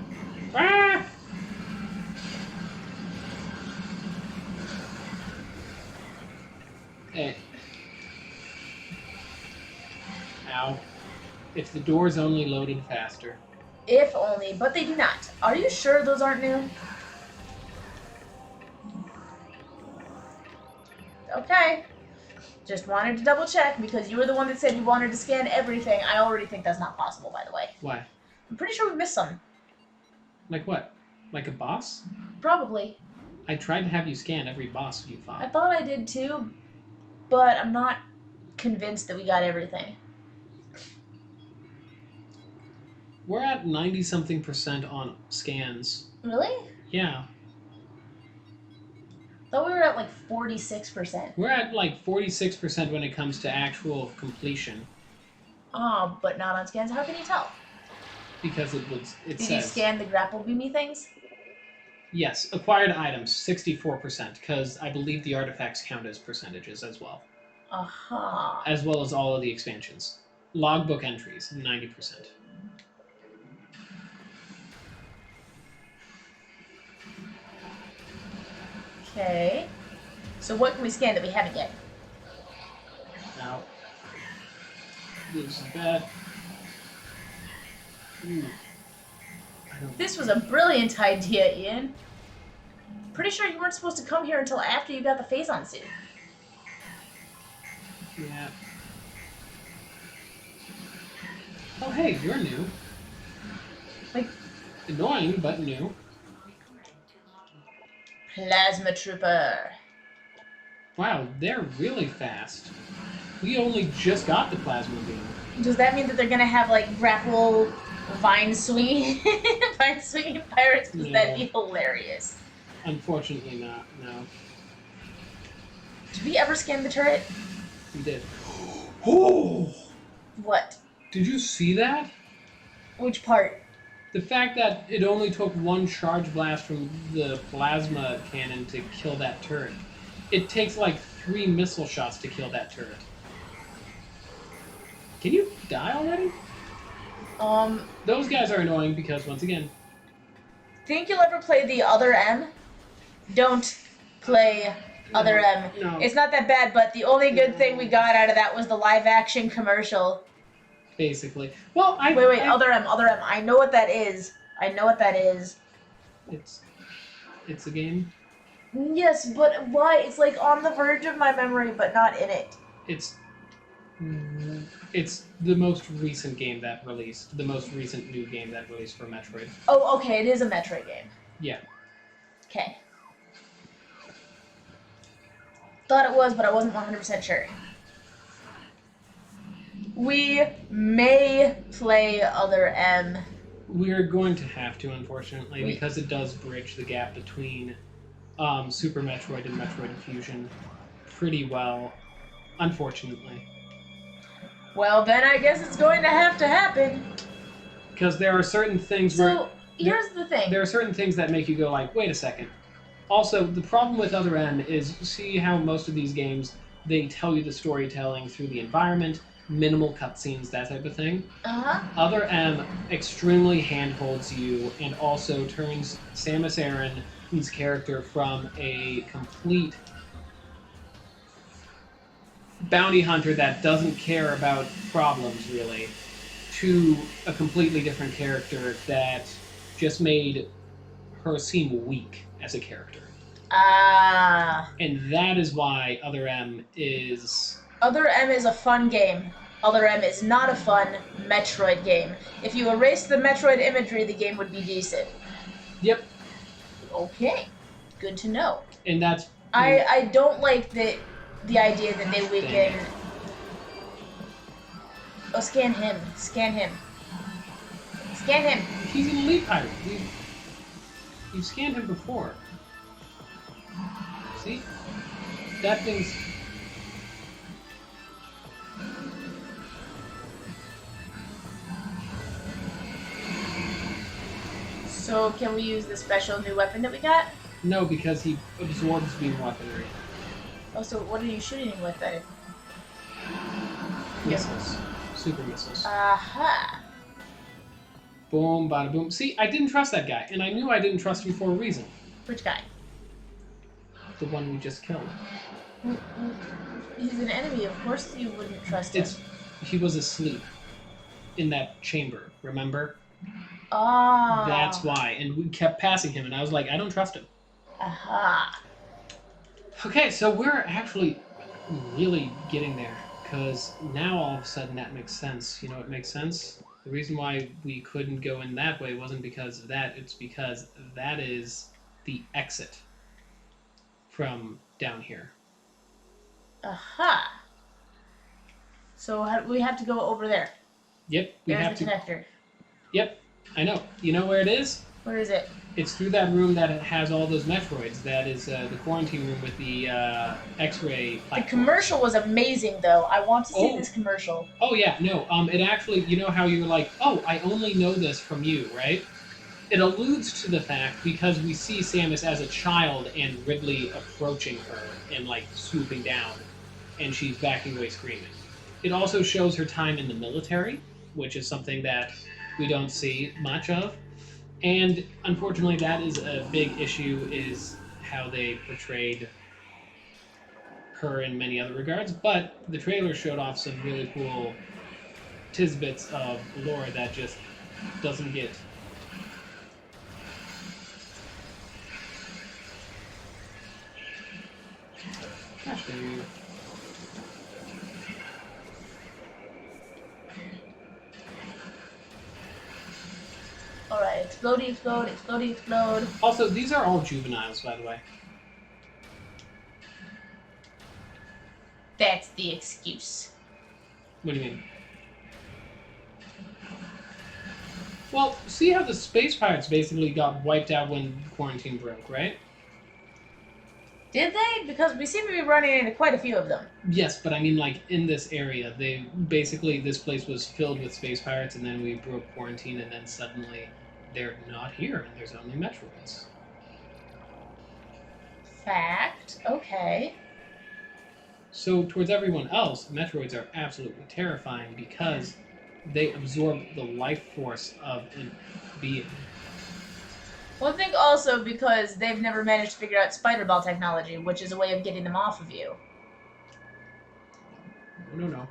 Ah! Hey. Ow. If the doors only loaded faster. If only, but they do not. Are you sure those aren't new? Okay. Just wanted to double check because you were the one that said you wanted to scan everything. I already think that's not possible, by the way. Why? I'm pretty sure we missed some. Like what? Like a boss? Probably. I tried to have you scan every boss you fought. I thought I did too, but I'm not convinced that we got everything. We're at 90-something% on scans. Really? Yeah. Thought we were at like 46%. We're at like 46% when it comes to actual completion. Oh, but not on scans. How can you tell? Because it Did says... you scan the grapple beamy things? Yes. Acquired items, 64%, because I believe the artifacts count as percentages as well. Aha. As well as all of the expansions. Logbook entries, 90%. Okay. So what can we scan that we haven't yet? Now, this is bad. Ooh. This was a brilliant idea, Ian. Pretty sure you weren't supposed to come here until after you got the Phazon suit. Yeah. Oh, hey, you're new. Like, Annoying, but new. Plasma Trooper. Wow, they're really fast. We only just got the plasma beam. Does that mean that they're gonna have like grapple vine swinging pirates? Because No. that'd be hilarious. Unfortunately not, no. Did we ever scan the turret? We did. Oh! What? Did you see that? Which part? The fact that it only took one charge blast from the plasma cannon to kill that turret. It takes like 3 missile shots to kill that turret. Can you die already? Those guys are annoying because, once again... Think you'll ever play the Other M? Don't play Other M. No. It's not that bad, but the only good thing we got out of that was the live-action commercial. Basically. Well, Wait, Other M. I know what that is. It's a game? Yes, but why? It's like on the verge of my memory, but not in it. It's the most recent game that released. The most recent new game that released for Metroid. Oh, okay, it is a Metroid game. Yeah. Okay. Thought it was, but I wasn't 100% sure. We may play Other M. We're going to have to, unfortunately, because it does bridge the gap between Super Metroid and Metroid Fusion pretty well, unfortunately. Well, then I guess it's going to happen. Because there are certain things So, here's the thing. There are certain things that make you go like, wait a second. Also, the problem with Other M is, see how most of these games, they tell you the storytelling through the environment, minimal cutscenes, that type of thing. Uh-huh. Other M extremely handholds you and also turns Samus Aran's character from a complete bounty hunter that doesn't care about problems, really, to a completely different character that just made her seem weak as a character. And that is why Other M is... Other M is a fun game. Other M is not a fun Metroid game. If you erase the Metroid imagery, the game would be decent. Yep. Okay. Good to know. And that's... I don't like the idea that they weaken... Oh, scan him. Scan him. He's an elite pirate. You've scanned him before. See? That thing's... So, can we use the special new weapon that we got? No, because he absorbs beam weaponry. Oh, so what are you shooting with then? Missiles. Super missiles. Aha. Boom, bada boom. See, I didn't trust that guy, and I knew I didn't trust him for a reason. Which guy? The one we just killed. He's an enemy. Of course you wouldn't trust him. He was asleep in that chamber, remember? Ah. That's why. And we kept passing him, and I was like, I don't trust him. Aha. Okay, so we're actually really getting there, because now all of a sudden that makes sense. You know what makes sense? The reason why we couldn't go in that way wasn't because of that, it's because that is the exit from down here. Aha. So we have to go over there. Yep, we There's have the to. connector. Yep, I know. You know where it is? Where is it? It's through that room that has all those Metroids. That is the quarantine room with the X-ray platform. The commercial was amazing, though. I want to see this commercial. Oh, yeah, no. It actually, you know how you're like, oh, I only know this from you, right? It alludes to the fact because we see Samus as a child and Ridley approaching her and, like, swooping down, and she's backing away screaming. It also shows her time in the military, which is something that we don't see much of. And unfortunately, that is a big issue, is how they portrayed her in many other regards. But the trailer showed off some really cool tidbits of lore that just doesn't get. Gosh dang you. Alright, explodey, explode, explodey, explode. Also, these are all juveniles, by the way. That's the excuse. What do you mean? Well, see how the space pirates basically got wiped out when quarantine broke, right? Did they? Because we seem to be running into quite a few of them. Yes, but I mean, like, in this area, they basically, this place was filled with space pirates, and then we broke quarantine, and then suddenly they're not here, and there's only Metroids. Fact. Okay. So, towards everyone else, Metroids are absolutely terrifying because they absorb the life force of a being. Well, I think also because they've never managed to figure out spider ball technology, which is a way of getting them off of you. No.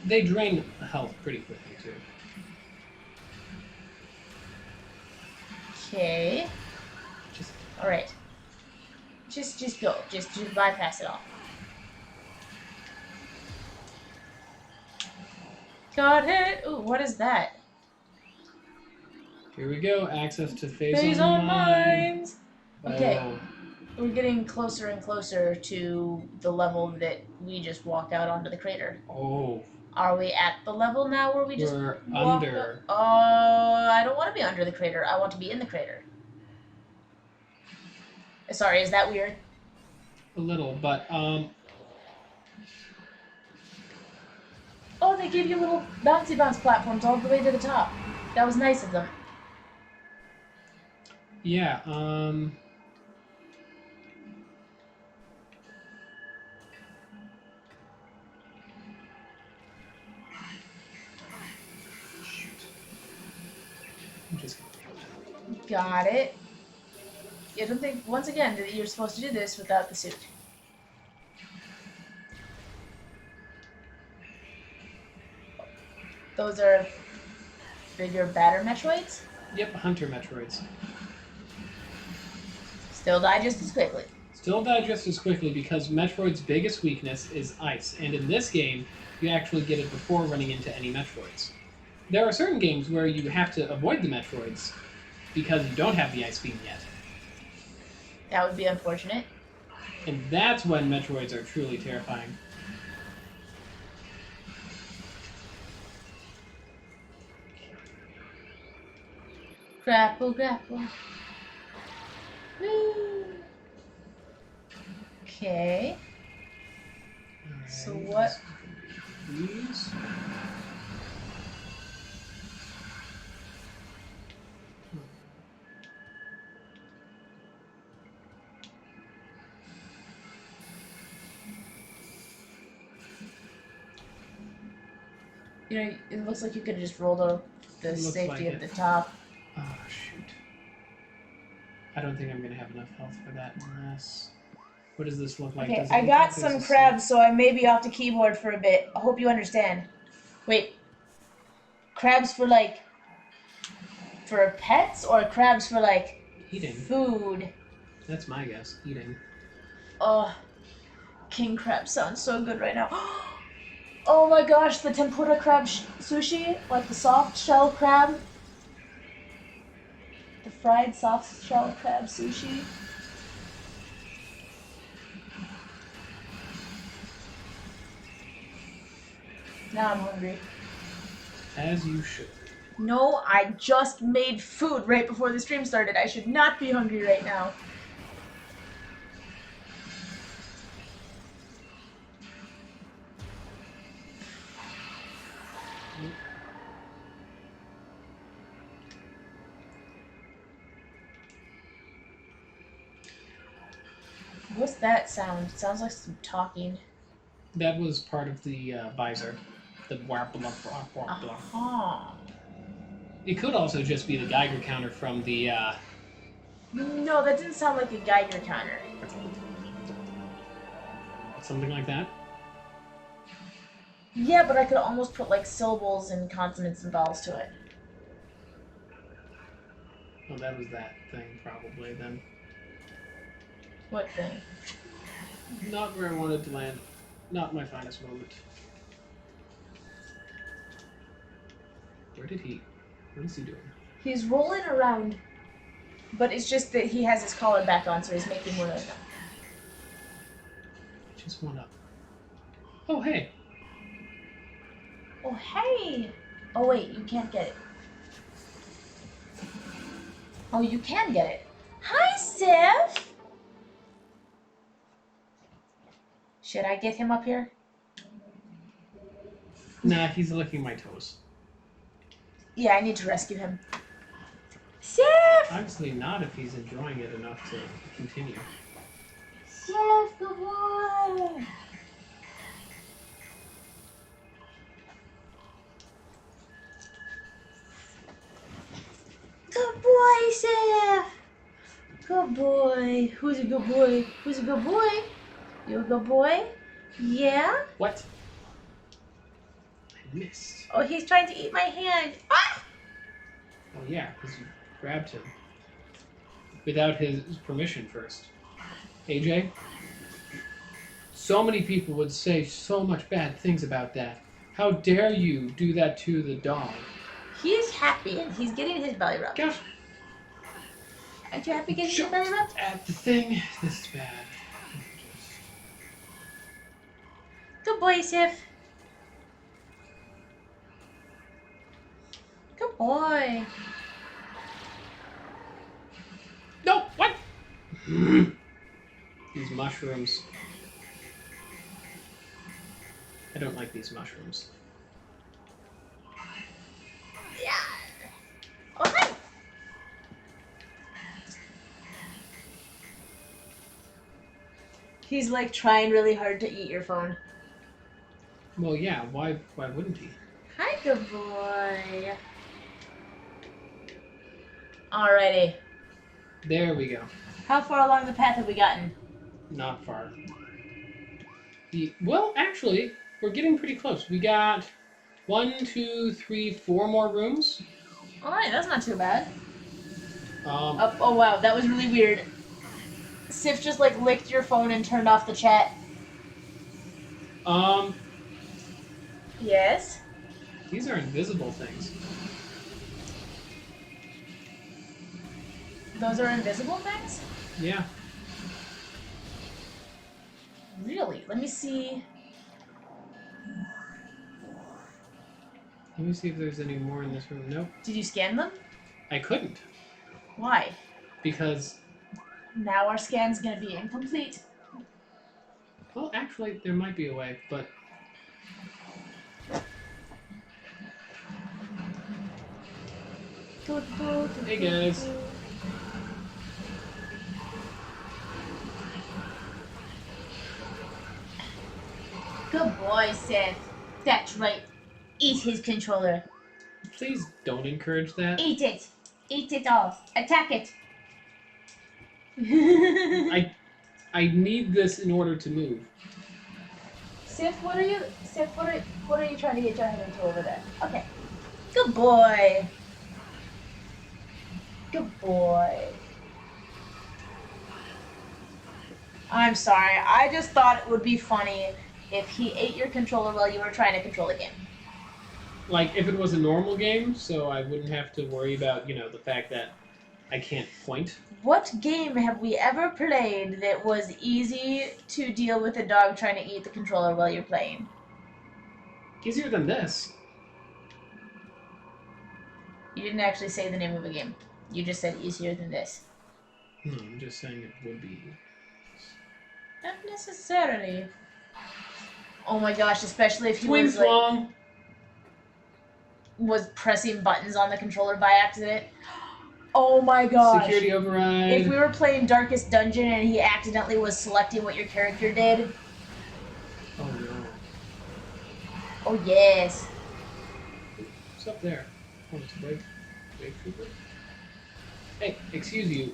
They drain health pretty quickly, too. Okay. Alright. Just go. Just bypass it all. Got it! Ooh, what is that? Here we go. Access to phase Phase on on mine. mines! Okay. Oh. We're getting closer and closer to the level that we just walked out onto the crater. Oh. Are we at the level now where we just We're walked under. up? I don't want to be under the crater. I want to be in the crater. Sorry, is that weird? A little, but, Oh, they gave you little bouncy bounce platforms all the way to the top. That was nice of them. yeah, just Got it. I don't think, once again, that you're supposed to do this without the suit. Those are bigger, badder Metroids? Yep, Hunter Metroids. Still die just as quickly. Still die just as quickly because Metroid's biggest weakness is ice, and in this game, you actually get it before running into any Metroids. There are certain games where you have to avoid the Metroids because you don't have the ice beam yet. That would be unfortunate. And that's when Metroids are truly terrifying. Grapple, grapple. Woo. Okay. Alright, So what? These. You know, it looks like you could have just rolled over the Looks safety like at it. the top. Oh, shoot. I don't think I'm going to have enough health for that unless... What does this look like? Okay, Does it I look got like there's some a crabs, so I may be off the keyboard for a bit. I hope you understand. Wait. Crabs for, like... For pets, or crabs for, like... Eating. Food? That's my guess. Eating. Oh, king crab sounds so good right now. Oh my gosh, the tempura crab sushi, like the soft shell crab. The fried soft shell crab sushi. Now I'm hungry. As you should. No, I just made food right before the stream started. I should not be hungry right now. What's that sound? It sounds like some talking. That was part of the visor. The warp blah blah blah blah. Uh-huh. It could also just be the Geiger counter from the No, that didn't sound like a Geiger counter. something like that. Yeah, but I could almost put like syllables and consonants and vowels to it. Well, that was that thing probably then. What thing? Not where I wanted to land. Not my finest moment. What is he doing? He's rolling around, but it's just that he has his collar back on, so he's making more noise. Just one up. Oh, hey. Oh, hey! Oh, wait, you can't get it. Oh, you can get it. Hi, Sif! Should I get him up here? Nah, he's licking my toes. Yeah, I need to rescue him. Sif! Obviously not if he's enjoying it enough to continue. Sif, good boy! Good boy, Sif! Good boy. Who's a good boy? Who's a good boy? You a good boy? Yeah? What? I missed. Oh, he's trying to eat my hand. Ah! Oh yeah, because you grabbed him. Without his permission first. AJ? So many people would say so much bad things about that. How dare you do that to the dog? He's happy and he's getting his belly rubbed. Gosh. Aren't you happy getting your belly rubbed? At the thing. This is bad. Good boy, Sif. Good boy. No! What? These mushrooms. I don't like these mushrooms. Yeah. Oh, hi. He's like trying really hard to eat your phone. Well, yeah. Why wouldn't he? Hi, good boy. Alrighty. There we go. How far along the path have we gotten? Not far. Well, actually, we're getting pretty close. We got 1, 2, 3, 4 more rooms. Alright, that's not too bad. Um, Oh, wow, that was really weird. Sif just like licked your phone and turned off the chat. Yes? These are invisible things. Those are invisible things? Yeah. Really? Let me see. Let me see if there's any more in this room. Nope. Did you scan them? I couldn't. Why? Because, Now our scan's gonna be incomplete. well, actually, there might be a way, but... Hey, guys. Good boy, Sif. That's right. Eat his controller. Please don't encourage that. Eat it. Eat it all. Attack it. I need this in order to move. Sif, what are you trying to get your head into over there? Okay. Good boy. Good boy. I'm sorry. I just thought it would be funny if he ate your controller while you were trying to control the game. Like, if it was a normal game, so I wouldn't have to worry about, the fact that I can't point. What game have we ever played that was easy to deal with a dog trying to eat the controller while you're playing? Easier than this. You didn't actually say the name of a game. You just said easier than this. No, I'm just saying it would be. Not necessarily. Oh my gosh, especially if he Swing was like, long. was pressing buttons on the controller by accident. Oh my gosh. Security override. If we were playing Darkest Dungeon and he accidentally was selecting what your character did. Oh no. Oh yes. What's up there? Oh, it's a wave trooper. Hey, excuse you.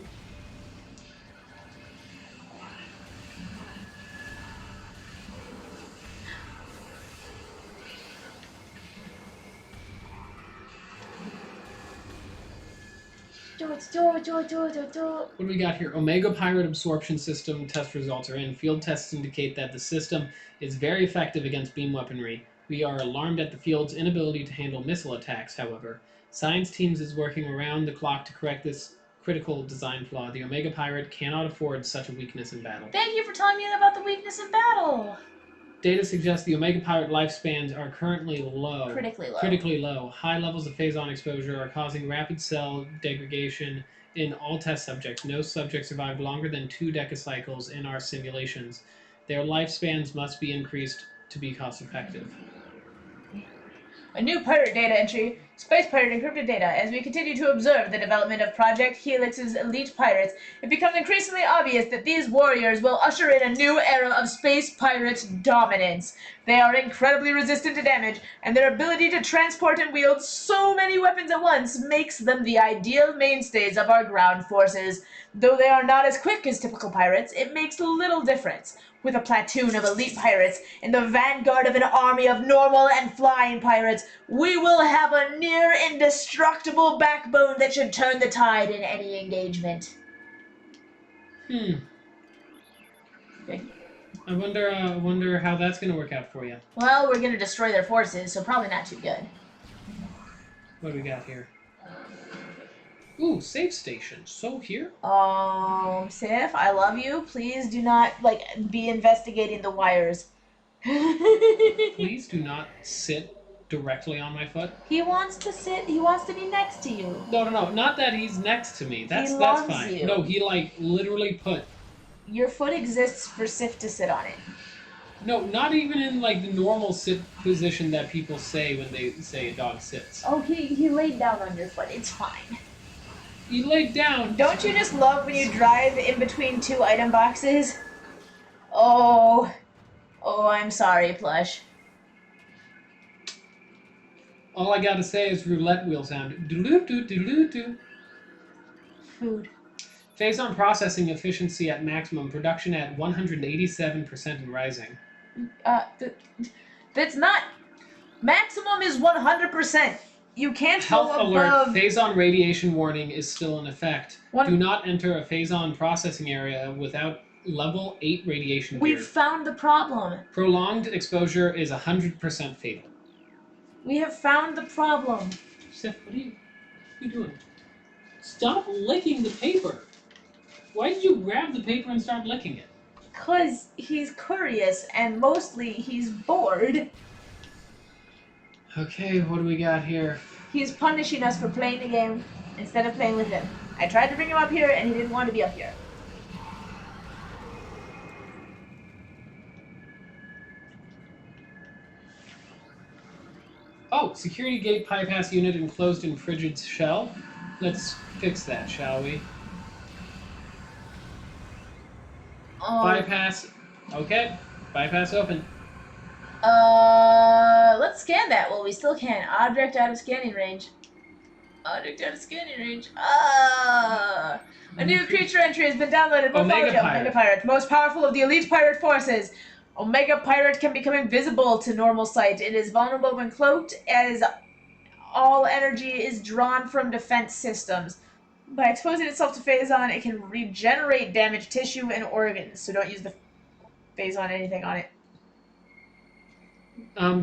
What do we got here? Omega Pirate Absorption System test results are in. Field tests indicate that the system is very effective against beam weaponry. We are alarmed at the field's inability to handle missile attacks, however. Science teams is working around the clock to correct this critical design flaw. The Omega Pirate cannot afford such a weakness in battle. Thank you for telling me about the weakness in battle. Data suggests the Omega Pirate lifespans are currently low. Critically low. High levels of phazon exposure are causing rapid cell degradation in all test subjects. No subject survived longer than 2 decacycles in our simulations. Their lifespans must be increased to be cost effective. A new pirate data entry. Space pirate encrypted data. As we continue to observe the development of Project Helix's elite pirates, it becomes increasingly obvious that these warriors will usher in a new era of space pirate dominance. They are incredibly resistant to damage, and their ability to transport and wield so many weapons at once makes them the ideal mainstays of our ground forces. Though they are not as quick as typical pirates, it makes little difference. With a platoon of elite pirates in the vanguard of an army of normal and flying pirates, we will have a near indestructible backbone that should turn the tide in any engagement. Okay. I wonder how that's going to work out for you. Well, we're going to destroy their forces, so probably not too good. What do we got here? Ooh, save station. So here? Sif, I love you. Please do not, be investigating the wires. Please do not sit directly on my foot. He wants to be next to you. No. Not that he's next to me. That's fine. You. No, he, literally put... Your foot exists for Sif to sit on it. No, not even in, the normal sit position that people say when they say a dog sits. Oh, he laid down on your foot. It's fine. He laid down. Don't you just love when you drive in between 2 item boxes? Oh, I'm sorry, Plush. All I gotta say is roulette wheel sound. Do-loo-doo. Food. Phazon processing efficiency at maximum. Production at 187% and rising. That's not... Maximum is 100%. You can't Health go above... alert. Phazon radiation warning is still in effect. What? Do not enter a Phazon processing area without level 8 radiation gear. We've found the problem. Prolonged exposure is 100% fatal. We have found the problem. Seth, what are you doing? Stop licking the paper. Why did you grab the paper and start licking it? Because he's curious, and mostly he's bored. Okay, what do we got here? He's punishing us for playing the game instead of playing with him. I tried to bring him up here, and he didn't want to be up here. Oh, security gate bypass unit enclosed in Frigid's shell. Let's fix that, shall we? Bypass. Okay. Bypass open. Let's scan that. Well, we still can. Object out of scanning range. A new creature entry has been downloaded. Omega Pirate. Most powerful of the elite pirate forces. Omega Pirate can become invisible to normal sight. It is vulnerable when cloaked, as all energy is drawn from defense systems. By exposing itself to Phazon, it can regenerate damaged tissue and organs. So don't use the Phazon anything on it.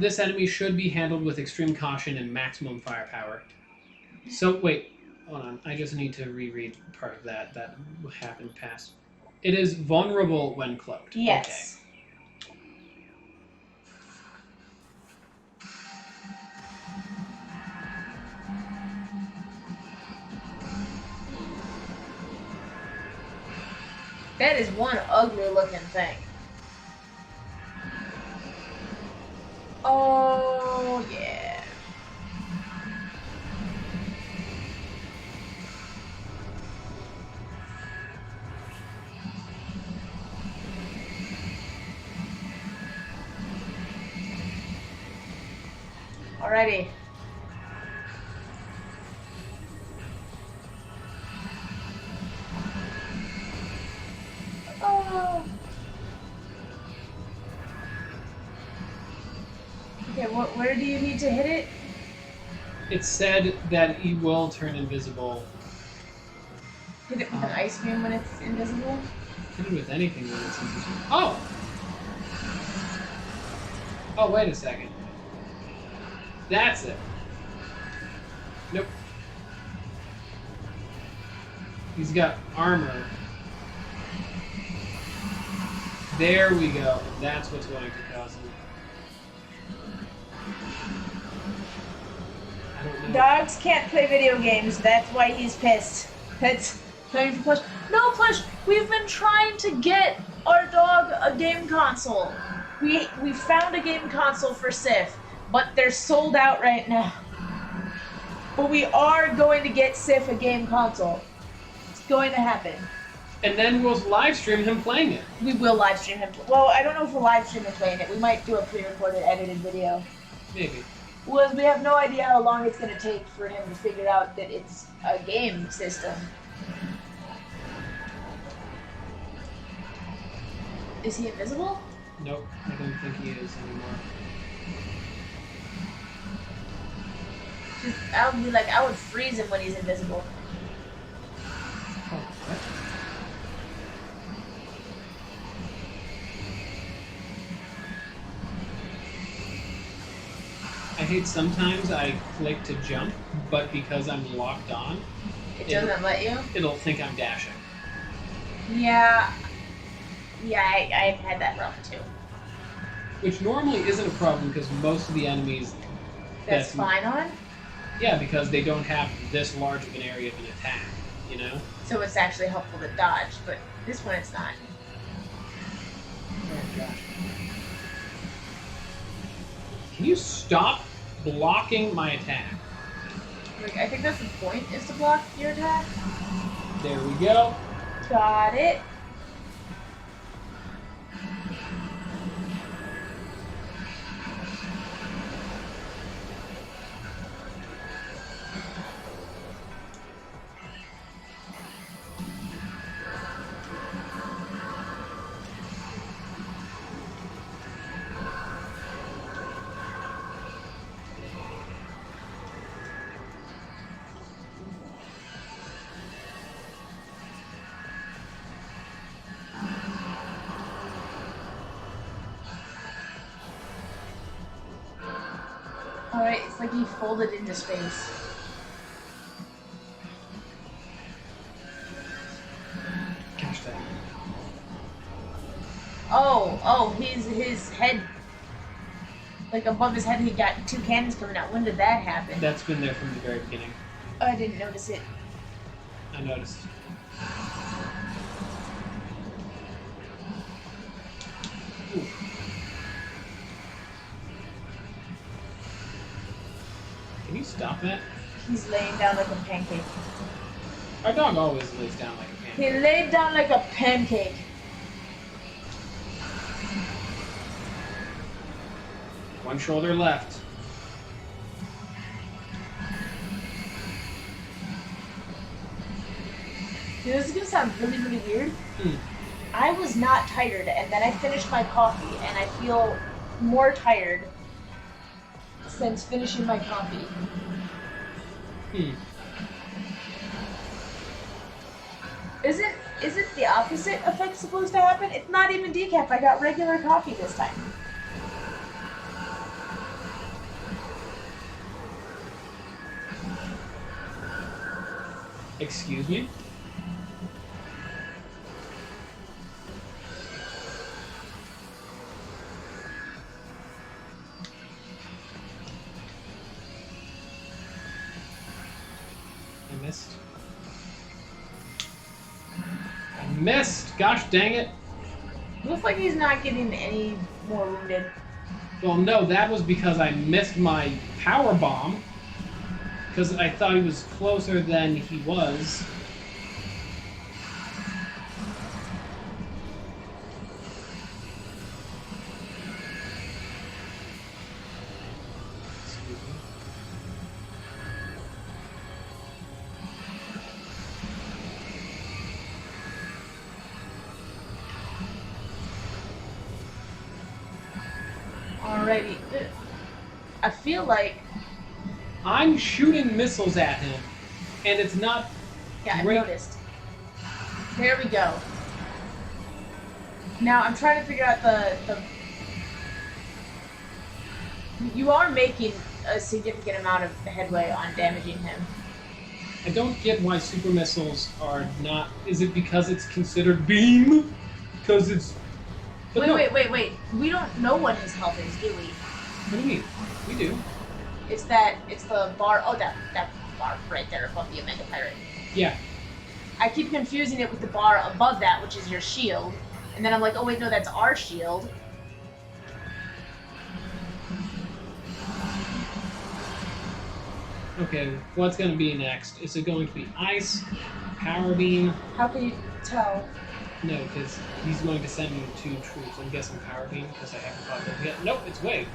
This enemy should be handled with extreme caution and maximum firepower. So, wait. Hold on. I just need to reread part of that. That happened past. It is vulnerable when cloaked. Yes. Okay. That is one ugly looking thing. Oh, yeah. Alrighty. Oh. Okay, where do you need to hit it? It said that he will turn invisible Hit it with an ice beam when it's invisible? Hit it with anything when it's invisible. Oh! Oh, wait a second. That's it. Nope. He's got armor. There we go. That's what's going to cause him. I don't know. Dogs can't play video games. That's why he's pissed. That's time for Plush. No, Plush. We've been trying to get our dog a game console. We found a game console for Sif, but they're sold out right now. But we are going to get Sif a game console. It's going to happen. And then we'll live stream him playing it. We will live stream him. Well, I don't know if we'll live stream him playing it. We might do a pre-recorded, edited video. Maybe. Well, we have no idea how long it's going to take for him to figure out that it's a game system. Is he invisible? Nope, I don't think he is anymore. I would be like, I would freeze him when he's invisible. Oh, what? I hate sometimes I click to jump, but because I'm locked on, It doesn't let you? it'll think I'm dashing. Yeah. Yeah, I've had that problem too. Which normally isn't a problem because most of the enemies... That's fine on? Yeah, because they don't have this large of an area of an attack, you know? So it's actually helpful to dodge, but this one it's not. Oh, gosh. Can you stop blocking my attack? Like, I think that's the point, is to block your attack. There we go. Got it. Alright, it's like he folded into space. Gosh dang. Oh, his head, like above his head, he got two cannons coming out. When did that happen? That's been there from the very beginning. I didn't notice it. I noticed. Ooh. Can you stop that? He's laying down like a pancake. Our dog always lays down like a pancake. He laid down like a pancake. One shoulder left. Dude, this is gonna sound really, really weird. Hmm. I was not tired, and then I finished my coffee, and I feel more tired since finishing my coffee. Hmm. Isn't the opposite effect supposed to happen? It's not even decaf. I got regular coffee this time. Excuse me? I missed. I missed! Gosh dang it! Looks like he's not getting any more wounded. Well, no, that was because I missed my power bomb. Because I thought he was closer than he was. Excuse me. Alrighty. I feel like... I'm shooting missiles at him, and it's not Yeah, I've great. noticed. There we go. Now I'm trying to figure out the. You are making a significant amount of headway on damaging him. I don't get why super missiles are not. Is it because it's considered beam? Because it's. But no. Wait. We don't know what his health is, do we? What do you mean? We do. It's the bar. Oh, that bar right there above the Omega Pirate. Yeah. I keep confusing it with the bar above that, which is your shield. And then I'm like, oh wait, no, that's our shield. Okay, what's going to be next? Is it going to be ice, power beam? How can you tell? No, because he's going to send you 2 troops. I'm guessing power beam because I haven't thought that yet. Nope, it's wave.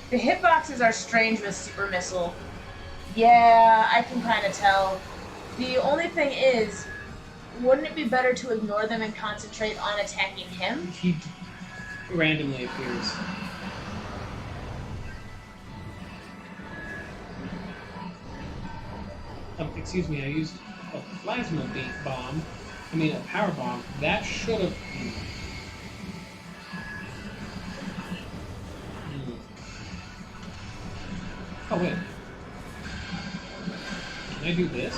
The hitboxes are strange with Super Missile. Yeah, I can kind of tell. The only thing is, wouldn't it be better to ignore them and concentrate on attacking him? He randomly appears. Excuse me, I used a plasma bomb. I mean, a power bomb. That should have... Oh, wait. Can I do this?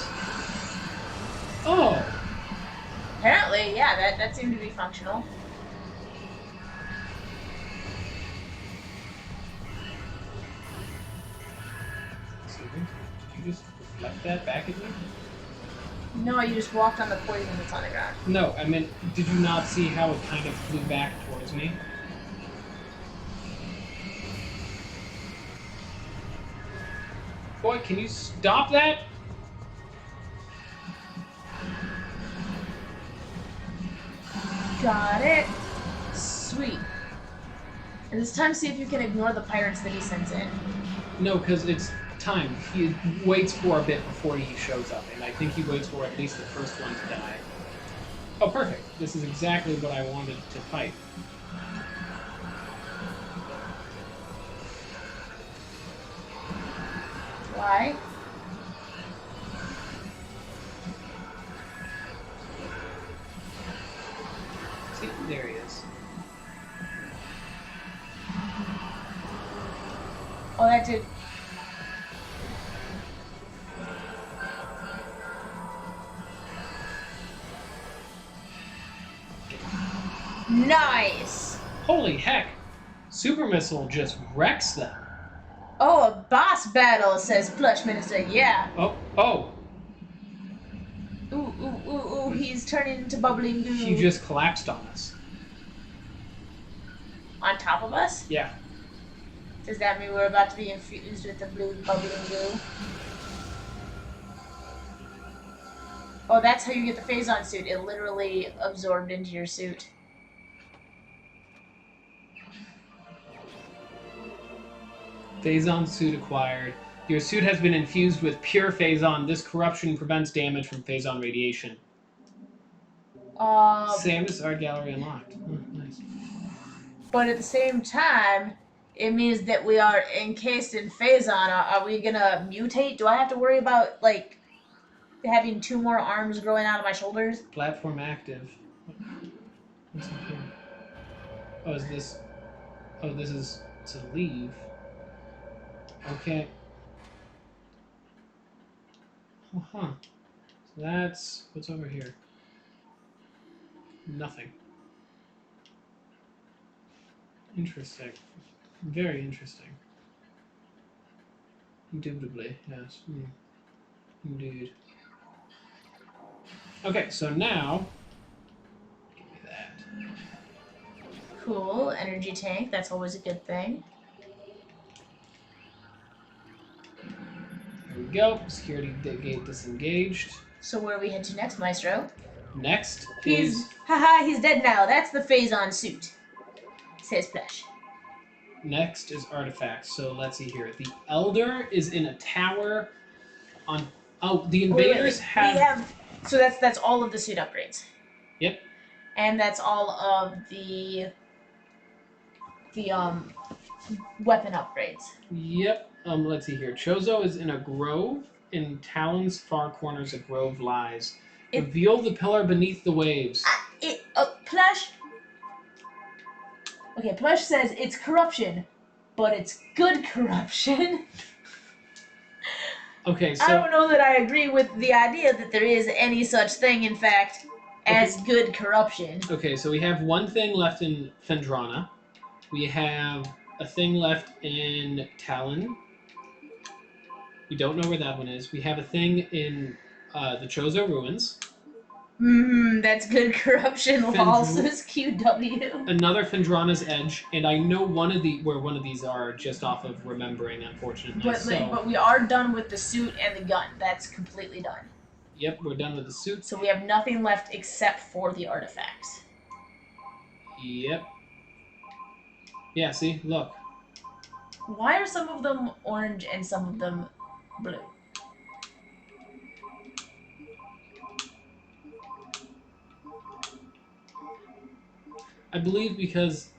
Oh! Apparently, yeah, that seemed to be functional. Excuse me? Did you just reflect that back at me? No, you just walked on the poison that's on the ground. No, I meant, did you not see how it kind of flew back towards me? Boy, can you stop that? Got it. Sweet. And this time, see if you can ignore the pirates that he sends in. No, because it's time. He waits for a bit before he shows up, and I think he waits for at least the first one to die. Oh, perfect. This is exactly what I wanted to fight. Why? See, there he is. Oh, that did. Nice! Holy heck! Super Missile just wrecks them. Oh, a boss battle, says Plush Minister. Yeah. Oh. Ooh, he's turning into bubbling goo. He just collapsed on us. On top of us? Yeah. Does that mean we're about to be infused with the blue bubbling goo? Oh, that's how you get the Phazon suit. It literally absorbed into your suit. Phazon suit acquired. Your suit has been infused with pure Phazon. This corruption prevents damage from Phazon radiation. Samus art gallery unlocked. Oh, nice. But at the same time, it means that we are encased in Phazon. Are we gonna mutate? Do I have to worry about, like, having 2 more arms growing out of my shoulders? Platform active. What's in here? Oh, is this... Oh, this is to leave. Okay. Oh, huh. So that's... What's over here? Nothing. Interesting. Very interesting. Indubitably, yes. Indeed. Okay, so now... Give me that. Cool. Energy tank. That's always a good thing. There we go. Security gate disengaged. So where we head to next, Maestro? Next He's dead now. That's the Phazon suit. Says Plush. Next is artifacts. So let's see here. The Elder is in a tower on... Oh, the invaders have... So that's all of the suit upgrades. Yep. And that's all of the the weapon upgrades. Yep. Let's see here. Chozo is in a grove. In Talon's far corners, a grove lies. Reveal the pillar beneath the waves. Plush. Okay, Plush says it's corruption, but it's good corruption. Okay, so I don't know that I agree with the idea that there is any such thing, in fact, as good corruption. Okay, so we have one thing left in Phendrana. We have a thing left in Talon. We don't know where that one is. We have a thing in the Chozo Ruins. That's good corruption. Losses QW. Another Phendrana's Edge, and I know where one of these are just off of remembering, unfortunately. But we are done with the suit and the gun. That's completely done. Yep, we're done with the suit. So we have nothing left except for the artifacts. Yep. Yeah, see? Look. Why are some of them orange and some of them blue? I believe because...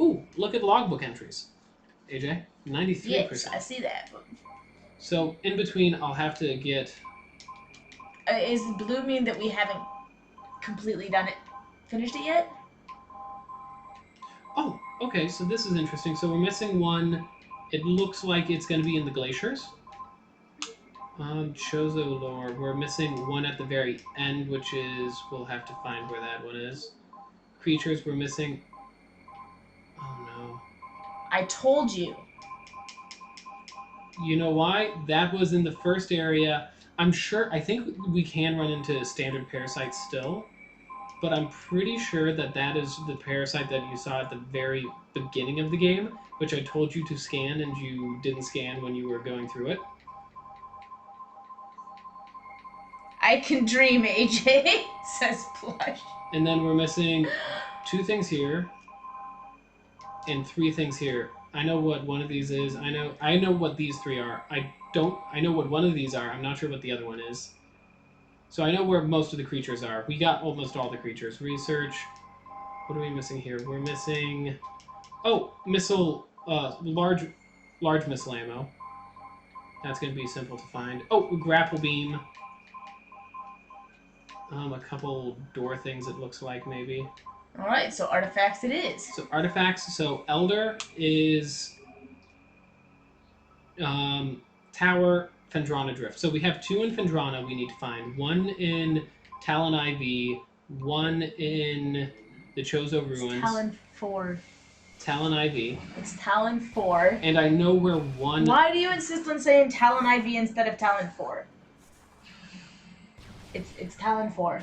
Ooh, look at logbook entries. AJ, 93%. Yes, I see that. So, in between, I'll have to get... Is blue mean that we haven't completely finished it yet? Oh, okay, so this is interesting. So we're missing one. It looks like it's going to be in the glaciers. Chozo lore. We're missing one at the very end, which is... We'll have to find where that one is. Creatures, we're missing... Oh, no. I told you. You know why? That was in the first area. I'm sure... I think we can run into standard parasites still. But I'm pretty sure that that is the parasite that you saw at the very beginning of the game, which I told you to scan and you didn't scan when you were going through it. I can dream, AJ, says Plush. And then we're missing 2 things here and 3 things here. I know what one of these is. I know what these 3 are. I know what one of these are. I'm not sure what the other one is. So I know where most of the creatures are. We got almost all the creatures. Research. What are we missing here? We're missing... Oh, missile... large missile ammo. That's going to be simple to find. Oh, grapple beam. A couple door things, it looks like, maybe. Alright, so artifacts it is. So artifacts. So Elder is... Tower... Phendrana Drift. So we have 2 in Phendrana we need to find. 1 in Talon IV, 1 in the Chozo Ruins. It's Talon 4. Talon IV. It's Talon 4. And I know where 1... Why do you insist on saying Talon IV instead of Talon 4? It's Talon 4.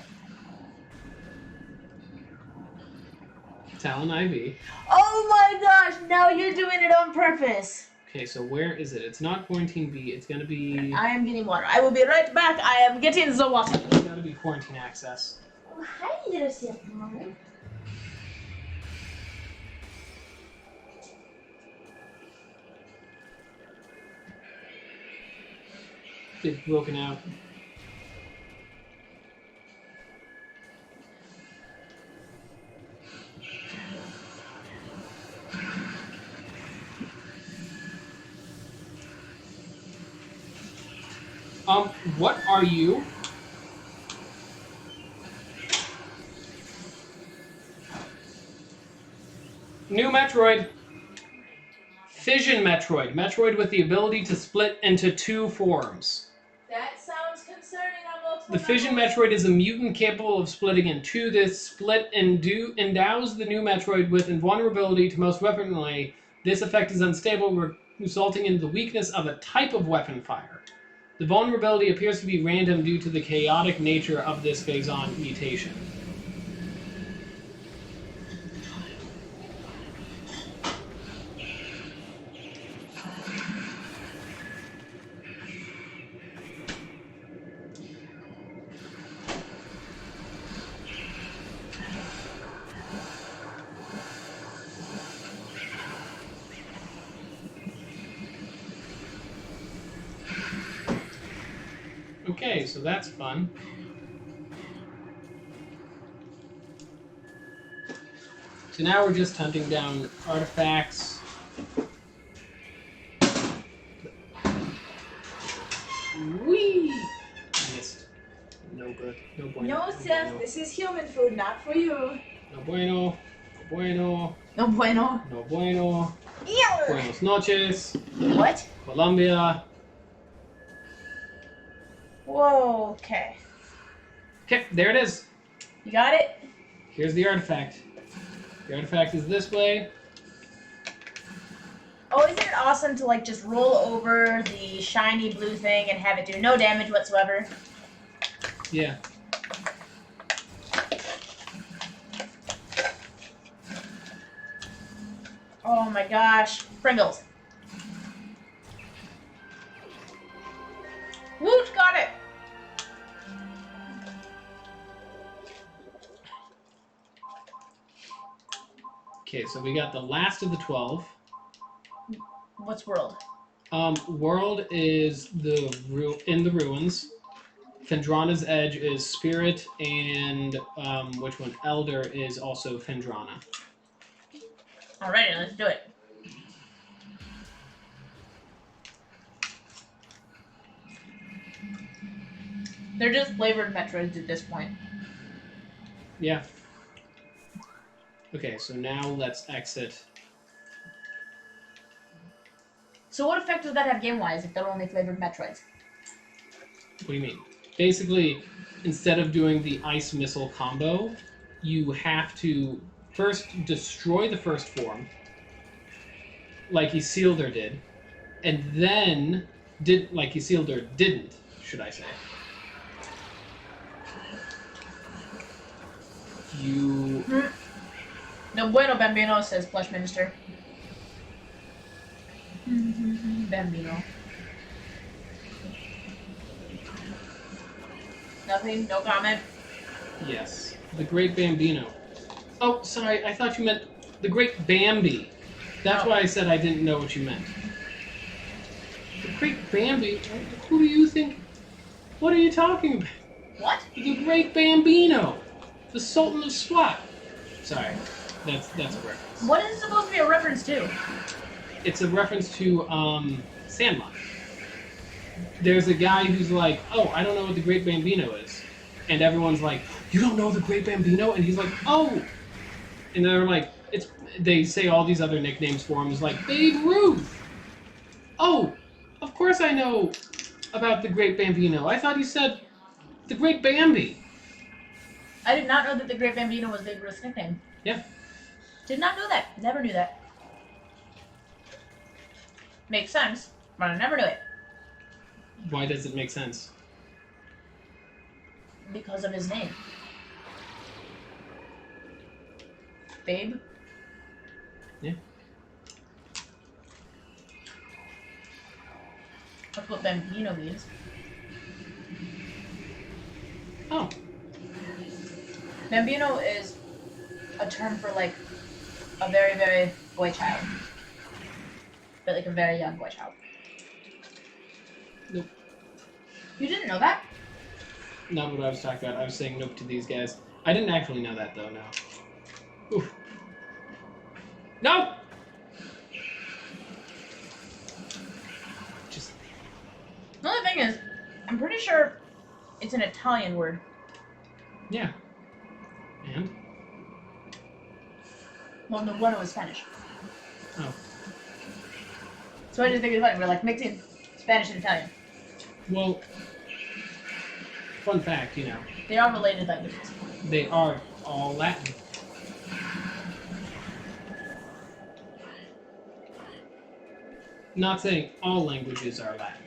Talon IV. Oh my gosh, now you're doing it on purpose. Okay, so where is it? It's not Quarantine B. It's going to be... I am getting water. I will be right back. I am getting the water. It's got to be Quarantine Access. Oh, hi, little Simon. It's broken out. What are you? New Metroid. Fission Metroid. Metroid with the ability to split into 2 forms. That sounds concerning on multiple The Fission Metroid is a mutant capable of splitting in 2. This split endows the new Metroid with invulnerability to most weaponry. This effect is unstable, resulting in the weakness of a type of weapon fire. The vulnerability appears to be random due to the chaotic nature of this phase-on mutation. Okay, so that's fun. So now we're just hunting down artifacts. Whee! Missed. No good. No bueno. No, Seth, bueno. this is human food, not for you. No bueno. No bueno. No bueno. No bueno. Ew. Buenos noches. What? Colombia. Whoa, okay. Okay, there it is. You got it? Here's the artifact. The artifact is this way. Oh, isn't it awesome to, like, just roll over the shiny blue thing and have it do no damage whatsoever? Yeah. Oh my gosh. Pringles. Woot, got it! Okay, so we got the last of the 12. What's world? World is in the ruins. Fendrana's Edge is spirit, and which one? Elder is also Fendrana. Alrighty, let's do it. They're just flavored Metroids at this point. Yeah. Okay, so now let's exit. So what effect does that have game-wise if they're only flavored Metroids? What do you mean? Basically, instead of doing the ice missile combo, you have to first destroy the first form, like Isildur did, and then like Isildur didn't, should I say. You... No bueno, Bambino, says Plush Minister. Bambino. Nothing? No comment? Yes. The Great Bambino. Oh, sorry, I thought you meant the Great Bambi. That's why I said I didn't know what you meant. The Great Bambi? Who do you think... What are you talking about? What? The Great Bambino! The Sultan of Swat. Sorry, that's a reference. What is it supposed to be a reference to? It's a reference to Sandlot. There's a guy who's like, oh, I don't know what the Great Bambino is. And everyone's like, you don't know the Great Bambino? And he's like, oh! And they're like, they say all these other nicknames for him. It's like, Babe Ruth! Oh, of course I know about the Great Bambino. I thought you said the Great Bambi. I did not know that the Great Bambino was Babe Ruth's nickname. Yeah. Did not know that. Never knew that. Makes sense, but I never knew it. Why does it make sense? Because of his name. Babe? Yeah. That's what Bambino means. Oh. Bambino is a term for, like, a very, very boy child. But, like, a very young boy child. Nope. You didn't know that? Not what I was talking about. I was saying nope to these guys. I didn't actually know that, though, no. Oof. No! Just... Another thing is, I'm pretty sure it's an Italian word. Yeah. And? Well, no, bueno is Spanish. Oh. So I just think it's funny. We're like mixing Spanish and Italian. Well, fun fact, you know. They are related languages. They are all Latin. Not saying all languages are Latin.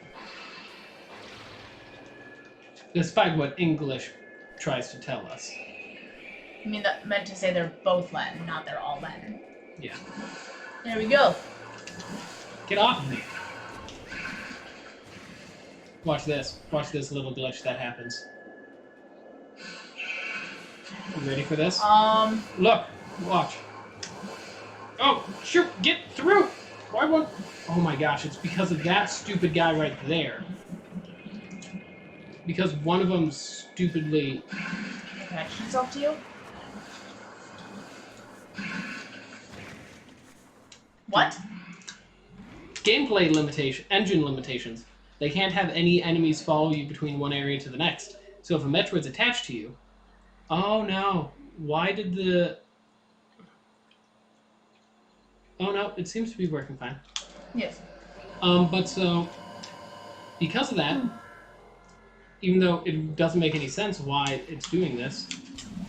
Despite what English tries to tell us. I mean, that meant to say they're both Latin, not they're all Latin. Yeah. There we go. Get off of me. Watch this. Watch this little glitch that happens. You ready for this? Look. Watch. Oh, shoot. Get through. Why won't... Oh my gosh, it's because of that stupid guy right there. Because one of them stupidly... Can I shoot itself to you? What? Gameplay limitation, engine limitations. They can't have any enemies follow you between one area to the next. So if a Metroid's attached to you... Oh no. Why did the... Oh no, it seems to be working fine. Yes. But so... Because of that, even though it doesn't make any sense why it's doing this,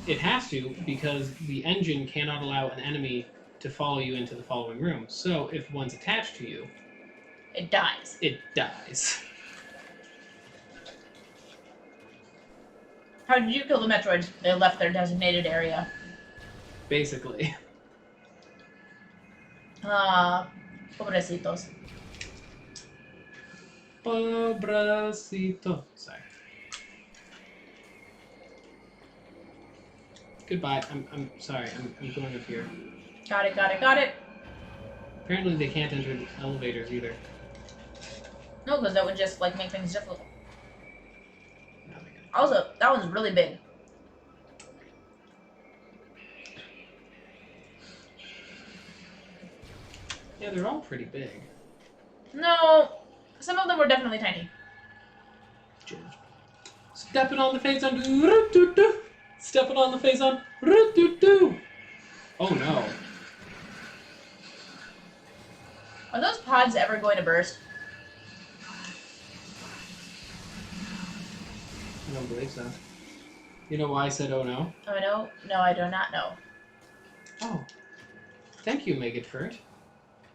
it has to because the engine cannot allow an enemy to follow you into the following room. So if one's attached to you... It dies. It dies. How did you kill the Metroids? They left their designated area. Basically. Pobrecitos. Pobrecito. Sorry. Goodbye. I'm sorry. I'm going up here. Got it, got it, got it. Apparently they can't enter elevators either. No, because that would just, like, make things difficult. No, they can. Also, that one's really big. Yeah, they're all pretty big. No, some of them were definitely tiny. Stepping on the face on. Stepping on the face on. Oh no. Are those pods ever going to burst? I don't believe so. You know why I said oh no? Oh, no? No, I do not know. Oh. Thank you, Megan, for it.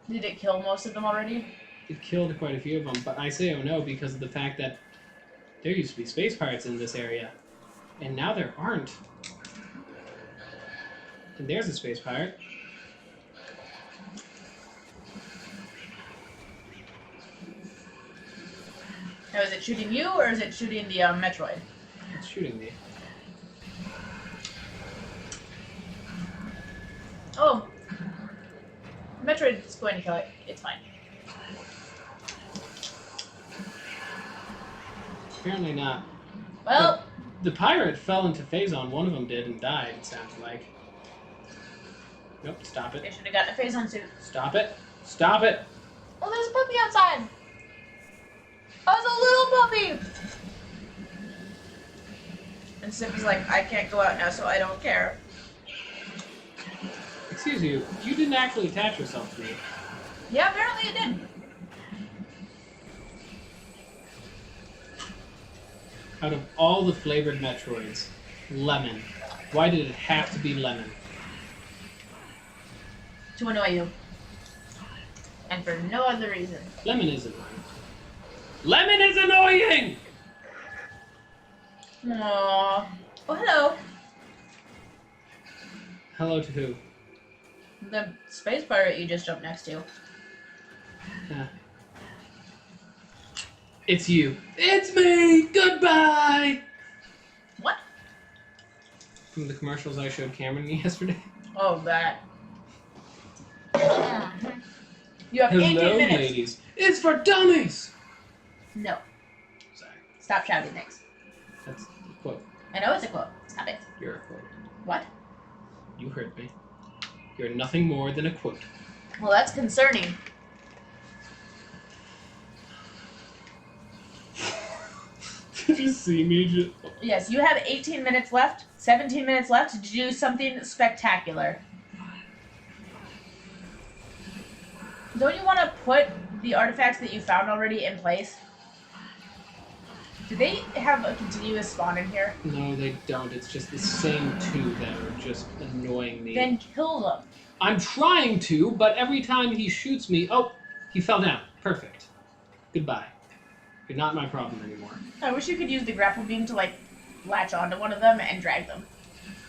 Did it kill most of them already? It killed quite a few of them, but I say oh no because of the fact that there used to be space pirates in this area, and now there aren't. And there's a space pirate. Now, is it shooting you, or is it shooting the Metroid? It's shooting me. Oh. Metroid's going to kill it. It's fine. Apparently not. Well... The pirate fell into Phazon. One of them did and died, it sounds like. Nope, stop They it. should have gotten a phase on suit. Stop it. Stop it. Oh, there's a puppy outside! Oh, it's a little puppy! And Sippy's like, I can't go out now, so I don't care. Excuse you, you didn't actually attach yourself to me. Yeah, apparently it did. Out of all the flavored Metroids, lemon. Why did it have to be lemon? To annoy you. And for no other reason. Lemon is annoying. Lemon is annoying! Aww. Oh, hello. Hello to who? The space pirate you just jumped next to. It's you. It's me! Goodbye! What? From the commercials I showed Cameron yesterday. Oh, that. You have 18 Hello, minutes. ladies. It's for dummies! No. Sorry. Stop shouting things. That's a quote. I know it's a quote. Stop it. You're a quote. What? You heard me. You're nothing more than a quote. Well, that's concerning. Did you see me just... Yes, you have 18 minutes left, 17 minutes left to do something spectacular. Don't you want to put the artifacts that you found already in place? Do they have a continuous spawn in here? No, they don't. It's just the same two that are just annoying me. Then kill them. I'm trying to, but every time he shoots me... Oh, he fell down. Perfect. Goodbye. You're not my problem anymore. I wish you could use the grapple beam to, like, latch onto one of them and drag them.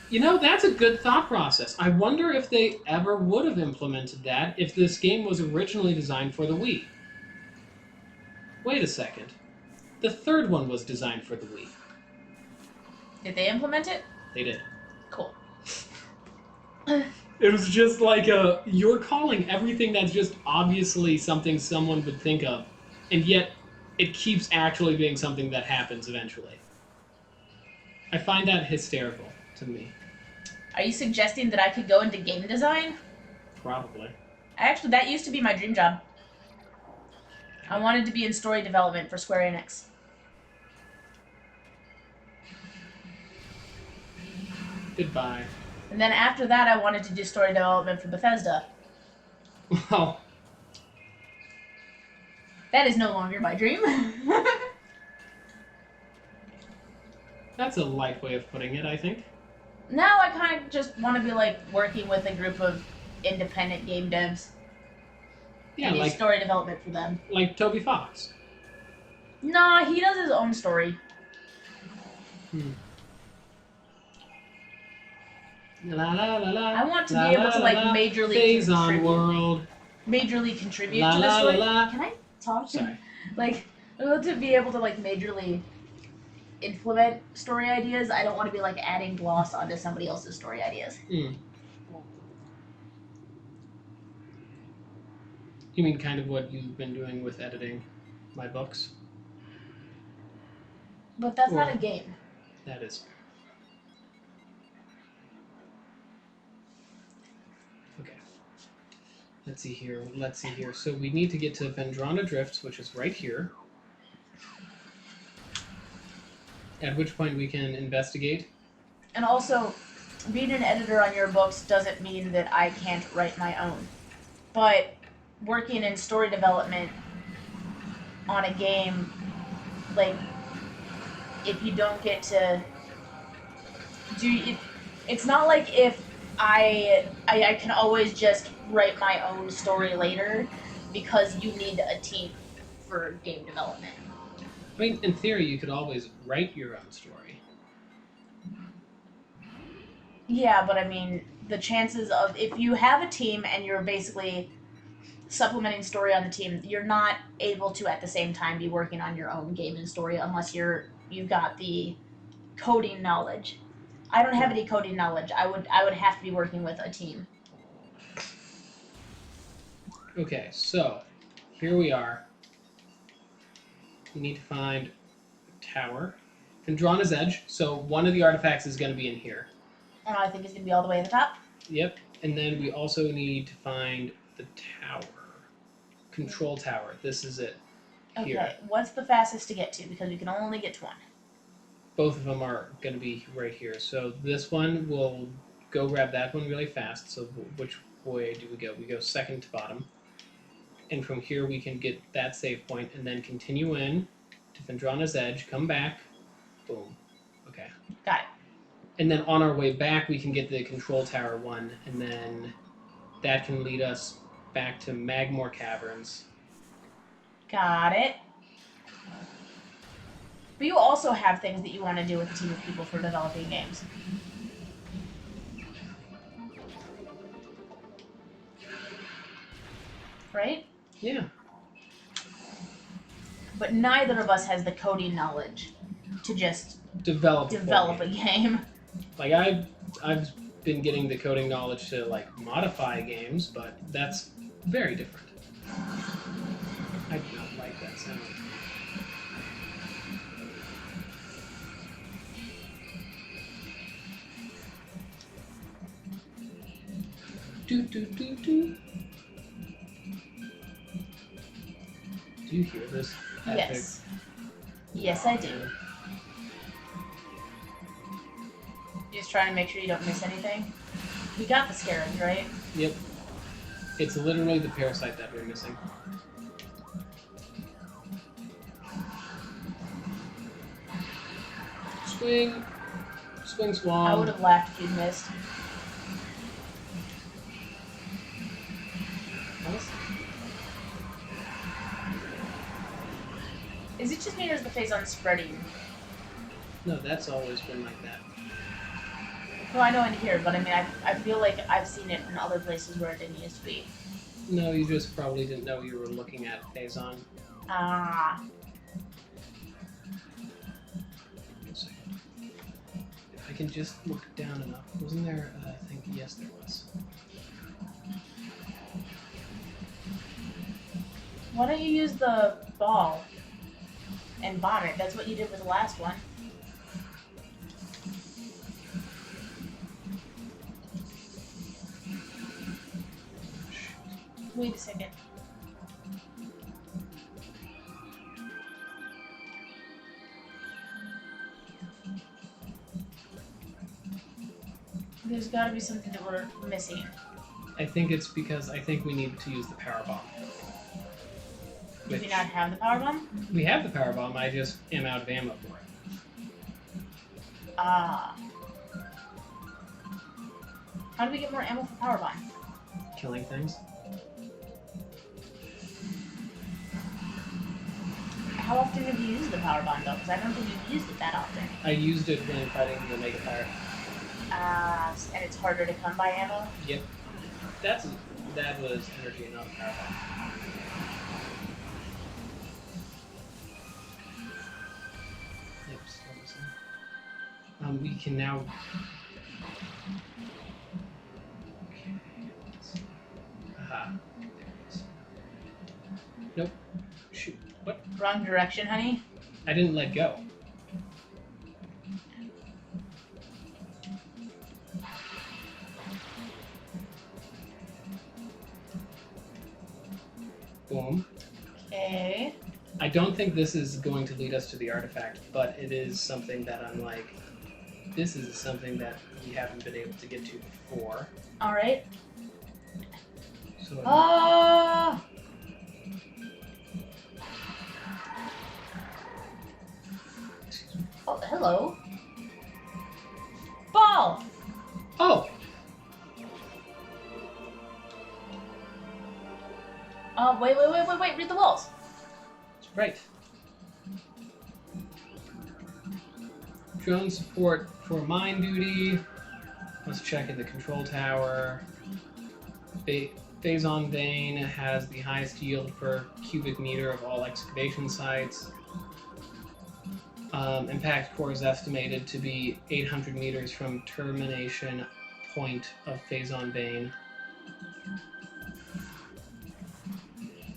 You know, that's a good thought process. I wonder if they ever would have implemented that if this game was originally designed for the Wii. Wait a second. The third one was designed for the Wii. Did they implement it? They did. Cool. It was just like you're calling everything that's just obviously something someone would think of, and yet it keeps actually being something that happens eventually. I find that hysterical to me. Are you suggesting that I could go into game design? Probably. Actually, that used to be my dream job. I wanted to be in story development for Square Enix. Goodbye. And then after that, I wanted to do story development for Bethesda. Well, That is no longer my dream. that's a light way of putting it, I think. Now I kind of just want to be like working with a group of independent game devs Yeah, and do like story development for them. Toby Fox. Nah, he does his own story. La la la la. I want to be able to like majorly Phase-on contribute. world. Majorly contribute La to the la story. la la. Can I talk? Sorry. Like, I want to be able to like majorly implement story ideas. I don't want to be like adding gloss onto somebody else's story ideas. You mean kind of what you've been doing with editing my books? But that's not Or- a game. That is. Okay. Let's see here. So we need to get to Vendrana Drifts, which is right here. At which point we can investigate. And also, being an editor on your books doesn't mean that I can't write my own. But working in story development on a game, like, if you don't get to do it, it's not like if I can always just write my own story later, because you need a team for game development. I mean, in theory, you could always write your own story. Yeah, but I mean, the chances of, if you have a team and you're basically supplementing story on the team, you're not able to at the same time be working on your own game and story unless you've got the coding knowledge. I don't have any coding knowledge. I would have to be working with a team. Okay, so here we are. We need to find tower. Vendrana's Edge. So one of the artifacts is going to be in here. And I think it's going to be all the way at the top. Yep. And then we also need to find the tower. Control tower. This is it. Here. Okay, what's the fastest to get to? Because we can only get to one. Both of them are going to be right here. So this one, will go grab that one really fast. So which way do we go? We go second to bottom. And from here we can get that save point and then continue in to Vendrana's Edge, come back, boom. Okay. Got it. And then on our way back we can get the control tower one, and then that can lead us back to Magmore Caverns. Got it. But you also have things that you want to do with a team of people for developing games. Right? Yeah. But neither of us has the coding knowledge to just Develop develop a game. Like I've been getting the coding knowledge to like modify games, but that's very different. I do not like that sound. Do do do do. Do you hear this? Yes. Yes, I do. Just trying to make sure you don't miss anything. We got the scarabs, right? Yep. It's literally the parasite that we're missing. Swing. Swing swan. I would have laughed if you'd missed. Is it just me or is the phase on spreading? No, that's always been like that. Well, I know in here, but I mean, I feel like I've seen it in other places where it didn't used to be. No, you just probably didn't know you were looking at Phazon. Ah. If I can just look down enough. Wasn't there, I think, yes there was. Why don't you use the ball and bomb it? That's what you did with the last one. Wait a second. There's gotta be something that we're missing. I think it's because I think we need to use the power bomb. Do we not have the power bomb? We have the power bomb, I just am out of ammo for it. Ah. How do we get more ammo for power bomb? Killing things. How often have you used the power bomb though? Because I don't think you've used it that often. I used it when fighting the Mega Pirate. And it's harder to come by ammo? Yep. That was energy, not a power bomb. Yep, still missing. We can now. Okay. Aha. There it is. Nope. Shoot. What? Wrong direction, honey. I didn't let go. Boom. Okay. I don't think this is going to lead us to the artifact, but it is something that I'm like, this is something that we haven't been able to get to before. Alright. So Oh! Oh, hello. Ball! oh, Wait, read the walls. right. Drone support for mine duty. Let's check in the control tower. Phazon vein has the highest yield per cubic meter of all excavation sites. Impact core is estimated to be 800 meters from termination point of Phazon vein.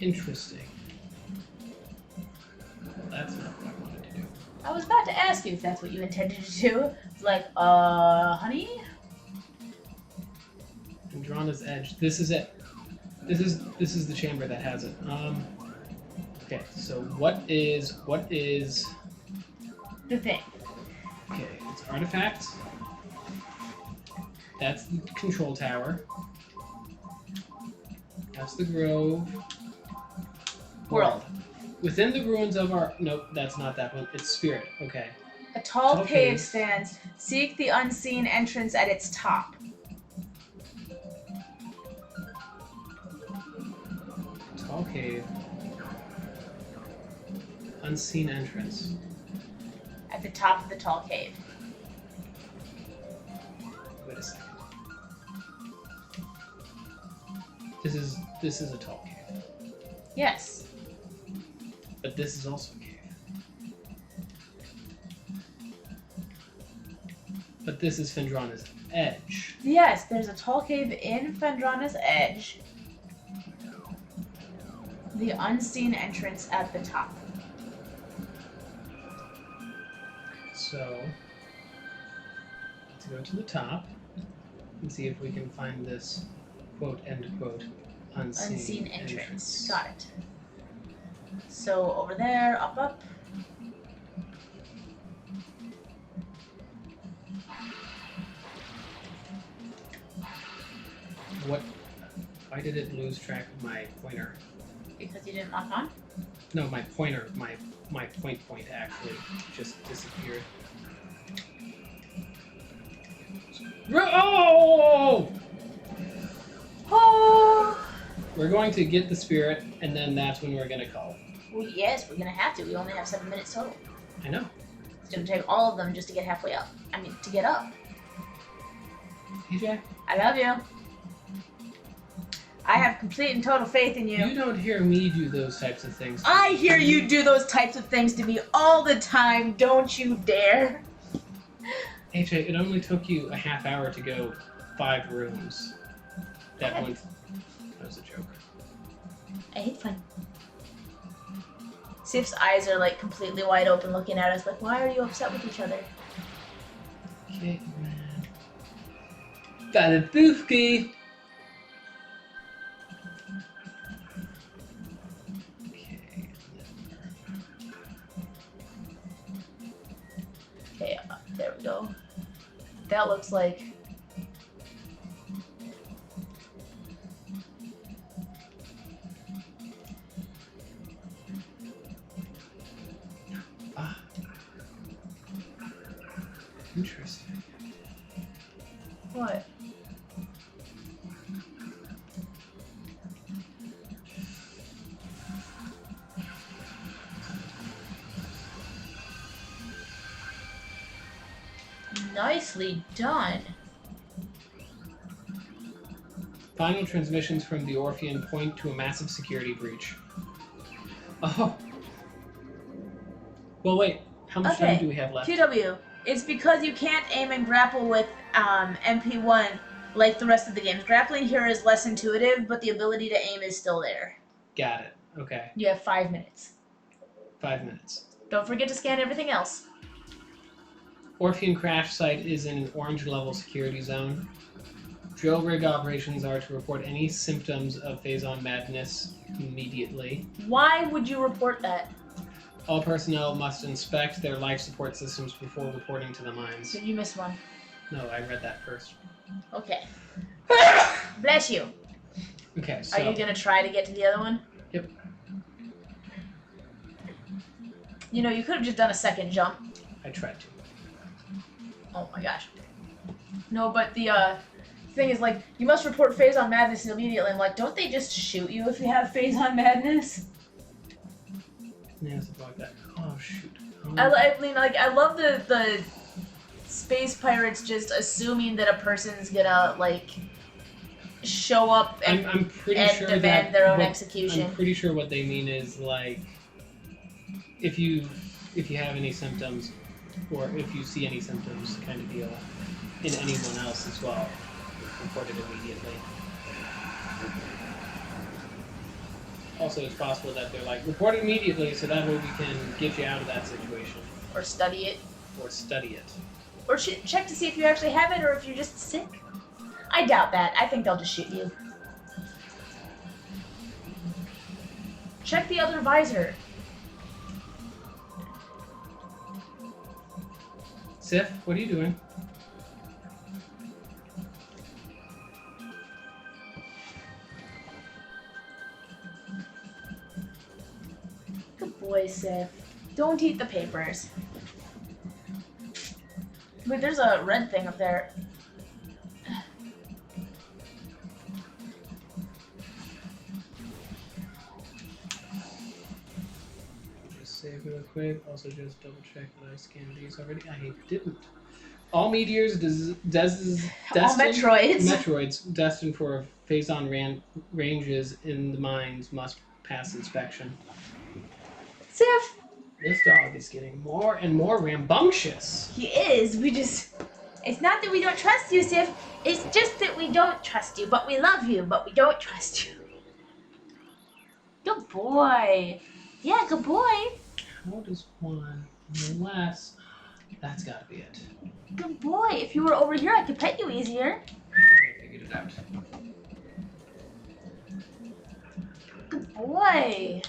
Interesting. Well, that's not what I wanted to do. I was about to ask you if that's what you intended to do. It's like, honey? Andrana's Edge. This is it. This is the chamber that has it. Okay, so what is The thing. okay, it's artifacts. That's the control tower. That's the grove. World. Within the ruins of our nope, that's not that one. It's spirit. Okay. A tall Tall cave cave. stands. Seek the unseen entrance at its top. Tall cave. Unseen entrance. At the top of the tall cave. Wait a second. This is a tall cave. Yes. But this is also a cave. But this is Fendrana's Edge. Yes, there's a tall cave in Fendrana's Edge. The unseen entrance at the top. So, let's go to the top and see if we can find this quote, end quote, unseen entrance. Got it. So over there, up. What? Why did it lose track of my pointer? Because you didn't lock on? No, my pointer, my point actually just disappeared. Oh! Oh! We're going to get the spirit, and then that's when we're going to call it. Well, yes, we're gonna have to. We only have 7 minutes total. I know. It's gonna take all of them just to get halfway up. I mean, to get up. Hey, Jack. I love you. I have complete and total faith in you. You don't hear me do those types of things. I hear you do those types of things to me all the time. Don't you dare. AJ, it only took you a half hour to go 5 rooms. That was a joke. I hate fun. Sif's eyes are like completely wide open looking at us like, why are you upset with each other? Okay, man. Got a boofky. Okay, there we go. That looks like... Ah. Interesting. What? Nicely done. Final transmissions from the Orphean point to a massive security breach. Oh. Well, wait. How much time do we have left? QW. It's because you can't aim and grapple with MP1 like the rest of the games. Grappling here is less intuitive, but the ability to aim is still there. Got it. Okay. You have 5 minutes. 5 minutes. Don't forget to scan everything else. Orphean crash site is in an orange level security zone. Jailbreak operations are to report any symptoms of phase-on madness immediately. Why would you report that? All personnel must inspect their life support systems before reporting to the mines. Did you miss one? No, I read that first. Okay. Bless you. Okay, so... Are you going to try to get to the other one? Yep. You know, you could have just done a second jump. I tried to. Oh my gosh. No, but the thing is, like, you must report phase on madness immediately. I'm like, don't they just shoot you if you have phase on madness? Yeah, something like that. Oh, shoot. I mean, like, I love the space pirates just assuming that a person's gonna, like, show up and, I'm pretty and sure demand that their own what, execution. I'm pretty sure what they mean is, like, if you have any symptoms, or if you see any symptoms, kind of deal, in anyone else as well, report it immediately. Also, it's possible that they're like, report it immediately so that way we can get you out of that situation. Or study it. Or study it. Or check to see if you actually have it or if you're just sick. I doubt that. I think they'll just shoot you. Check the other visor. Sif, what are you doing? Good boy, Sif. Don't eat the papers. Wait, there's a red thing up there. Just save real quick. Also, just double check that I scanned these already. I didn't. All meteors Metroids destined for phase-on ranges in the mines must pass inspection. Sif! This dog is getting more and more rambunctious. He is. It's not that we don't trust you, Sif. It's just that we don't trust you, but we love you, but we don't trust you. Good boy. Yeah, good boy. How does one less? That's gotta be it. Good boy. If you were over here, I could pet you easier. I figured it out. Good boy.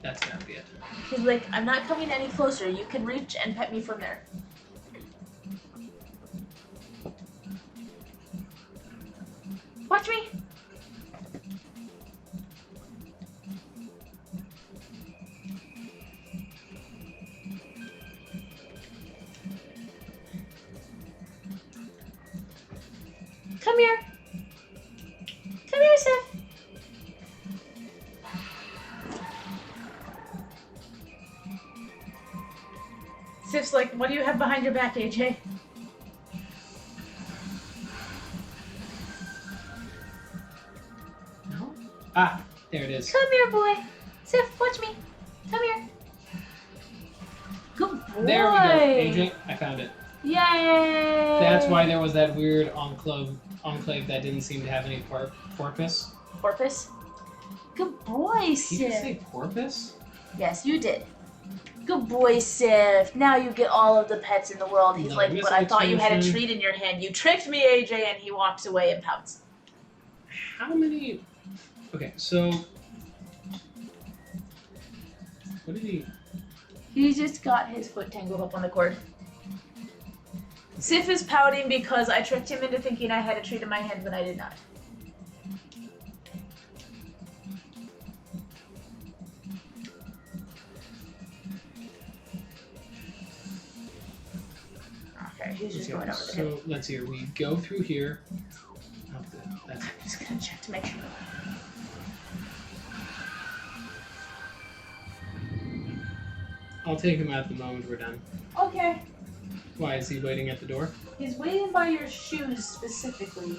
That's gotta be it. He's like, I'm not coming any closer. You can reach and pet me from there. Watch me. Come here. Come here, Sif. Sif's like, what do you have behind your back, AJ? No? Ah, there it is. Come here, boy. Sif, watch me. Come here. Good boy. There we go, AJ. I found it. Yay! That's why there was that weird enclave that didn't seem to have any porpoise. Porpoise? Good boy, Sif. Did you say porpoise? Yes, you did. Good boy, Sif. Now you get all of the pets in the world. He's No, like, but I thought you had a misunderstanding. treat in your hand. You tricked me, AJ, and he walks away and pouts. How many... Okay, so... What did he... He just got his foot tangled up on the cord. Sif is pouting because I tricked him into thinking I had a treat in my hand when I did not. Okay, he's just going over the hill. So let's see here. We go through here. Oh, that's I'm just gonna check to make sure. I'll take him out the moment we're done. Okay. Why is he waiting at the door? He's waiting by your shoes specifically.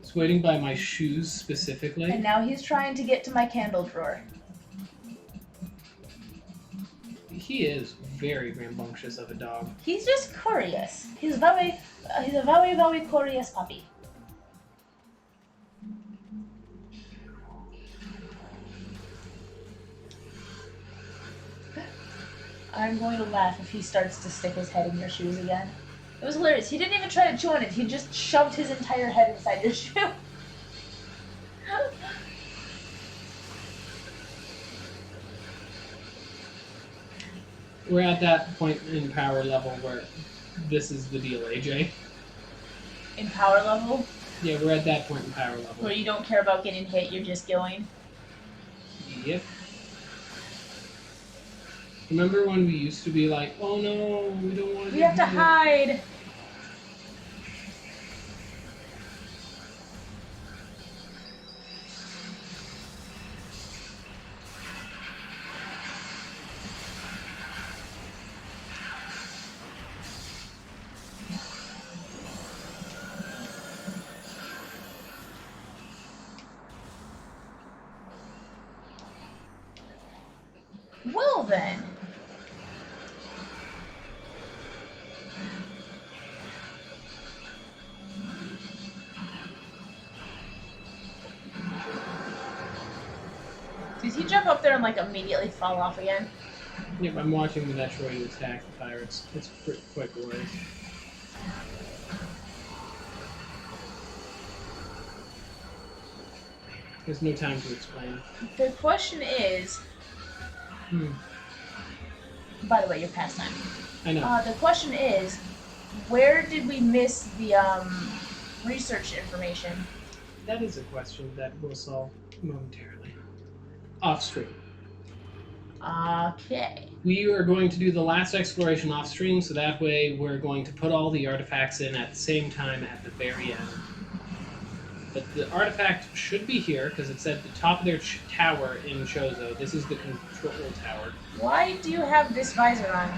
He's waiting by my shoes specifically. And now he's trying to get to my candle drawer. He is very rambunctious of a dog. He's just curious. He's a very, very curious puppy. I'm going to laugh if he starts to stick his head in your shoes again. It was hilarious. He didn't even try to chew on it. He just shoved his entire head inside your shoe. We're at that point in power level where this is the deal, AJ. In power level? Yeah, we're at that point in power level. Where you don't care about getting hit, you're just going. Yep. Remember when we used to be like, oh no, we don't want to We have to hide. Well then. Did he jump up there and like immediately fall off again? Yep, I'm watching the Metroid attack the pirates. It's quite glorious. There's no time to explain. The question is, by the way, your pastime. I know. The question is, where did we miss the research information? That is a question that we'll solve momentarily. Off stream. Okay. We are going to do the last exploration off stream, so that way we're going to put all the artifacts in at the same time at the very end. But the artifact should be here, because it's at the top of their tower in Chozo. This is the control tower. Why do you have this visor on?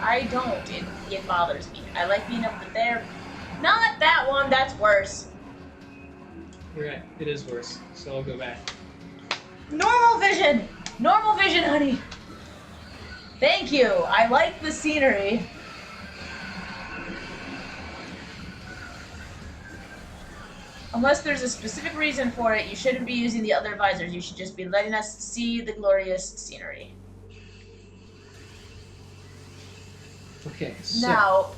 I don't. It bothers me. I like being up there. Not that one. That's worse. You're right. It is worse. So I'll go back. Normal vision! Normal vision, honey! Thank you. I like the scenery. Unless there's a specific reason for it, you shouldn't be using the other visors. You should just be letting us see the glorious scenery. Okay, so Now,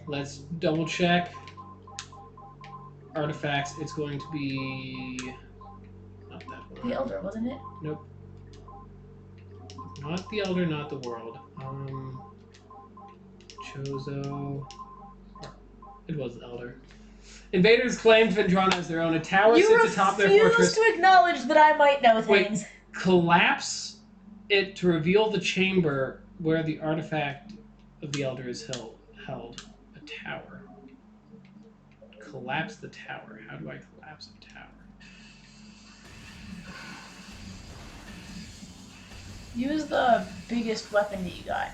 let's double check. Artifacts, it's going to be... not that one. the Elder, wasn't it? Nope. Not the Elder, not the World. Chozo... It was the Elder. Invaders claimed Vendrana as their own. A tower sits atop their fortress. You refuse to acknowledge that I might know things. Wait, collapse it to reveal the chamber where the artifact of the Elder is held. A tower. Collapse the tower. How do I collapse a tower? Use the biggest weapon that you got.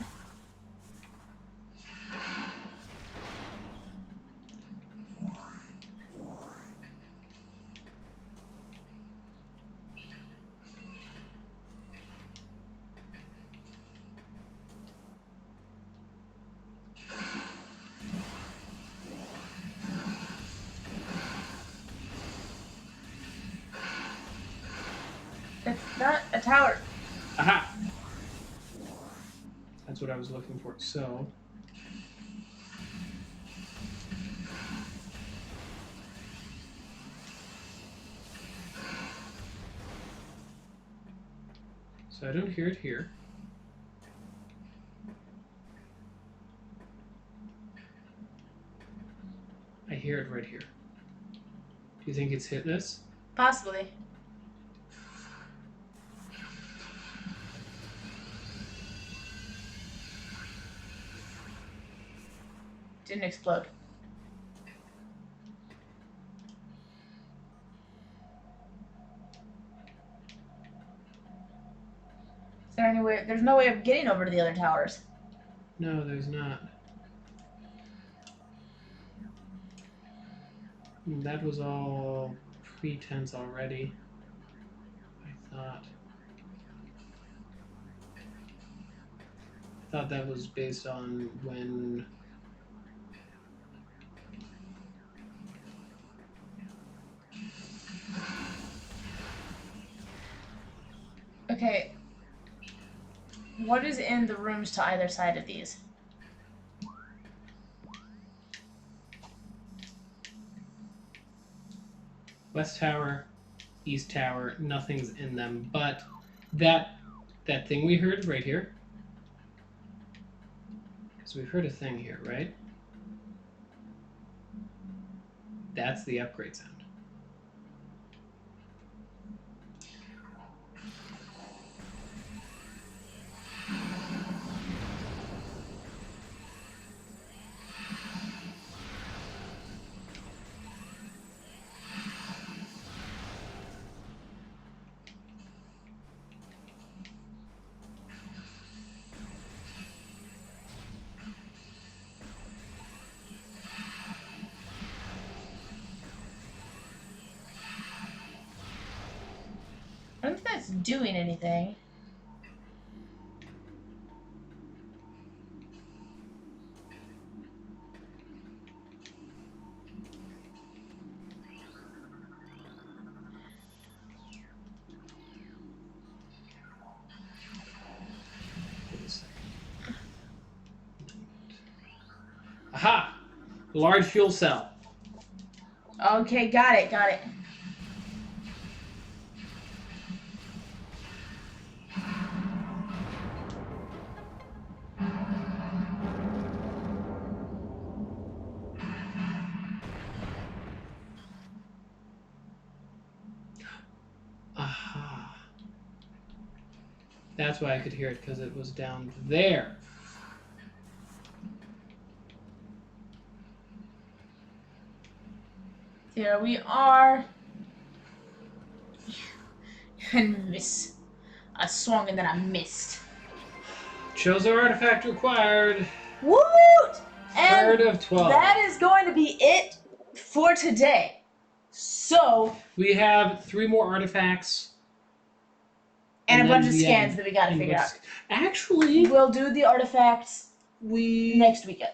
It's not a tower. Aha! That's what I was looking for. So... So I don't hear it here. I hear it right here. Do you think it's hit this? Possibly. Didn't explode. Is there any way? There's no way of getting over to the other towers. No, there's not. That was all pretense already. I thought that was based on when... Okay. What is in the rooms to either side of these? West Tower, East Tower, nothing's in them, but that thing we heard right here. Because we heard a thing here, right? That's the upgrade sound. I don't think that's doing anything. Aha! Large fuel cell. Okay, got it, got it. Aha. That's why I could hear it, because it was down there. Here we are. And miss. I swung and then I missed. Chose our artifact required. Woot! And Third of 12. that is going to be it for today. So... We have 3 more artifacts. And a bunch of the scans end. that we gotta And figure out. Actually... We'll do the artifacts next weekend.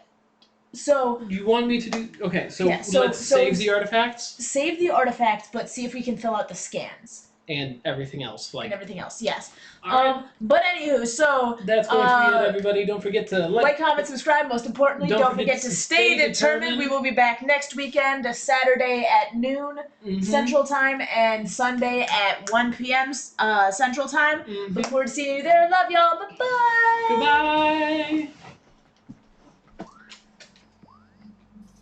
So... You want me to do... Okay, so, Yeah, so- let's so- save the artifacts. Save the artifacts, but see if we can fill out the scans. And everything else. And everything else, yes. Alright. But anywho, so... That's going to be it, everybody. Don't forget to like, comment, subscribe. Most importantly, don't forget to stay determined. We will be back next weekend, Saturday at noon Central Time and Sunday at 1 p.m. Central Time. Look forward to seeing you there. Love y'all. Bye-bye. Goodbye.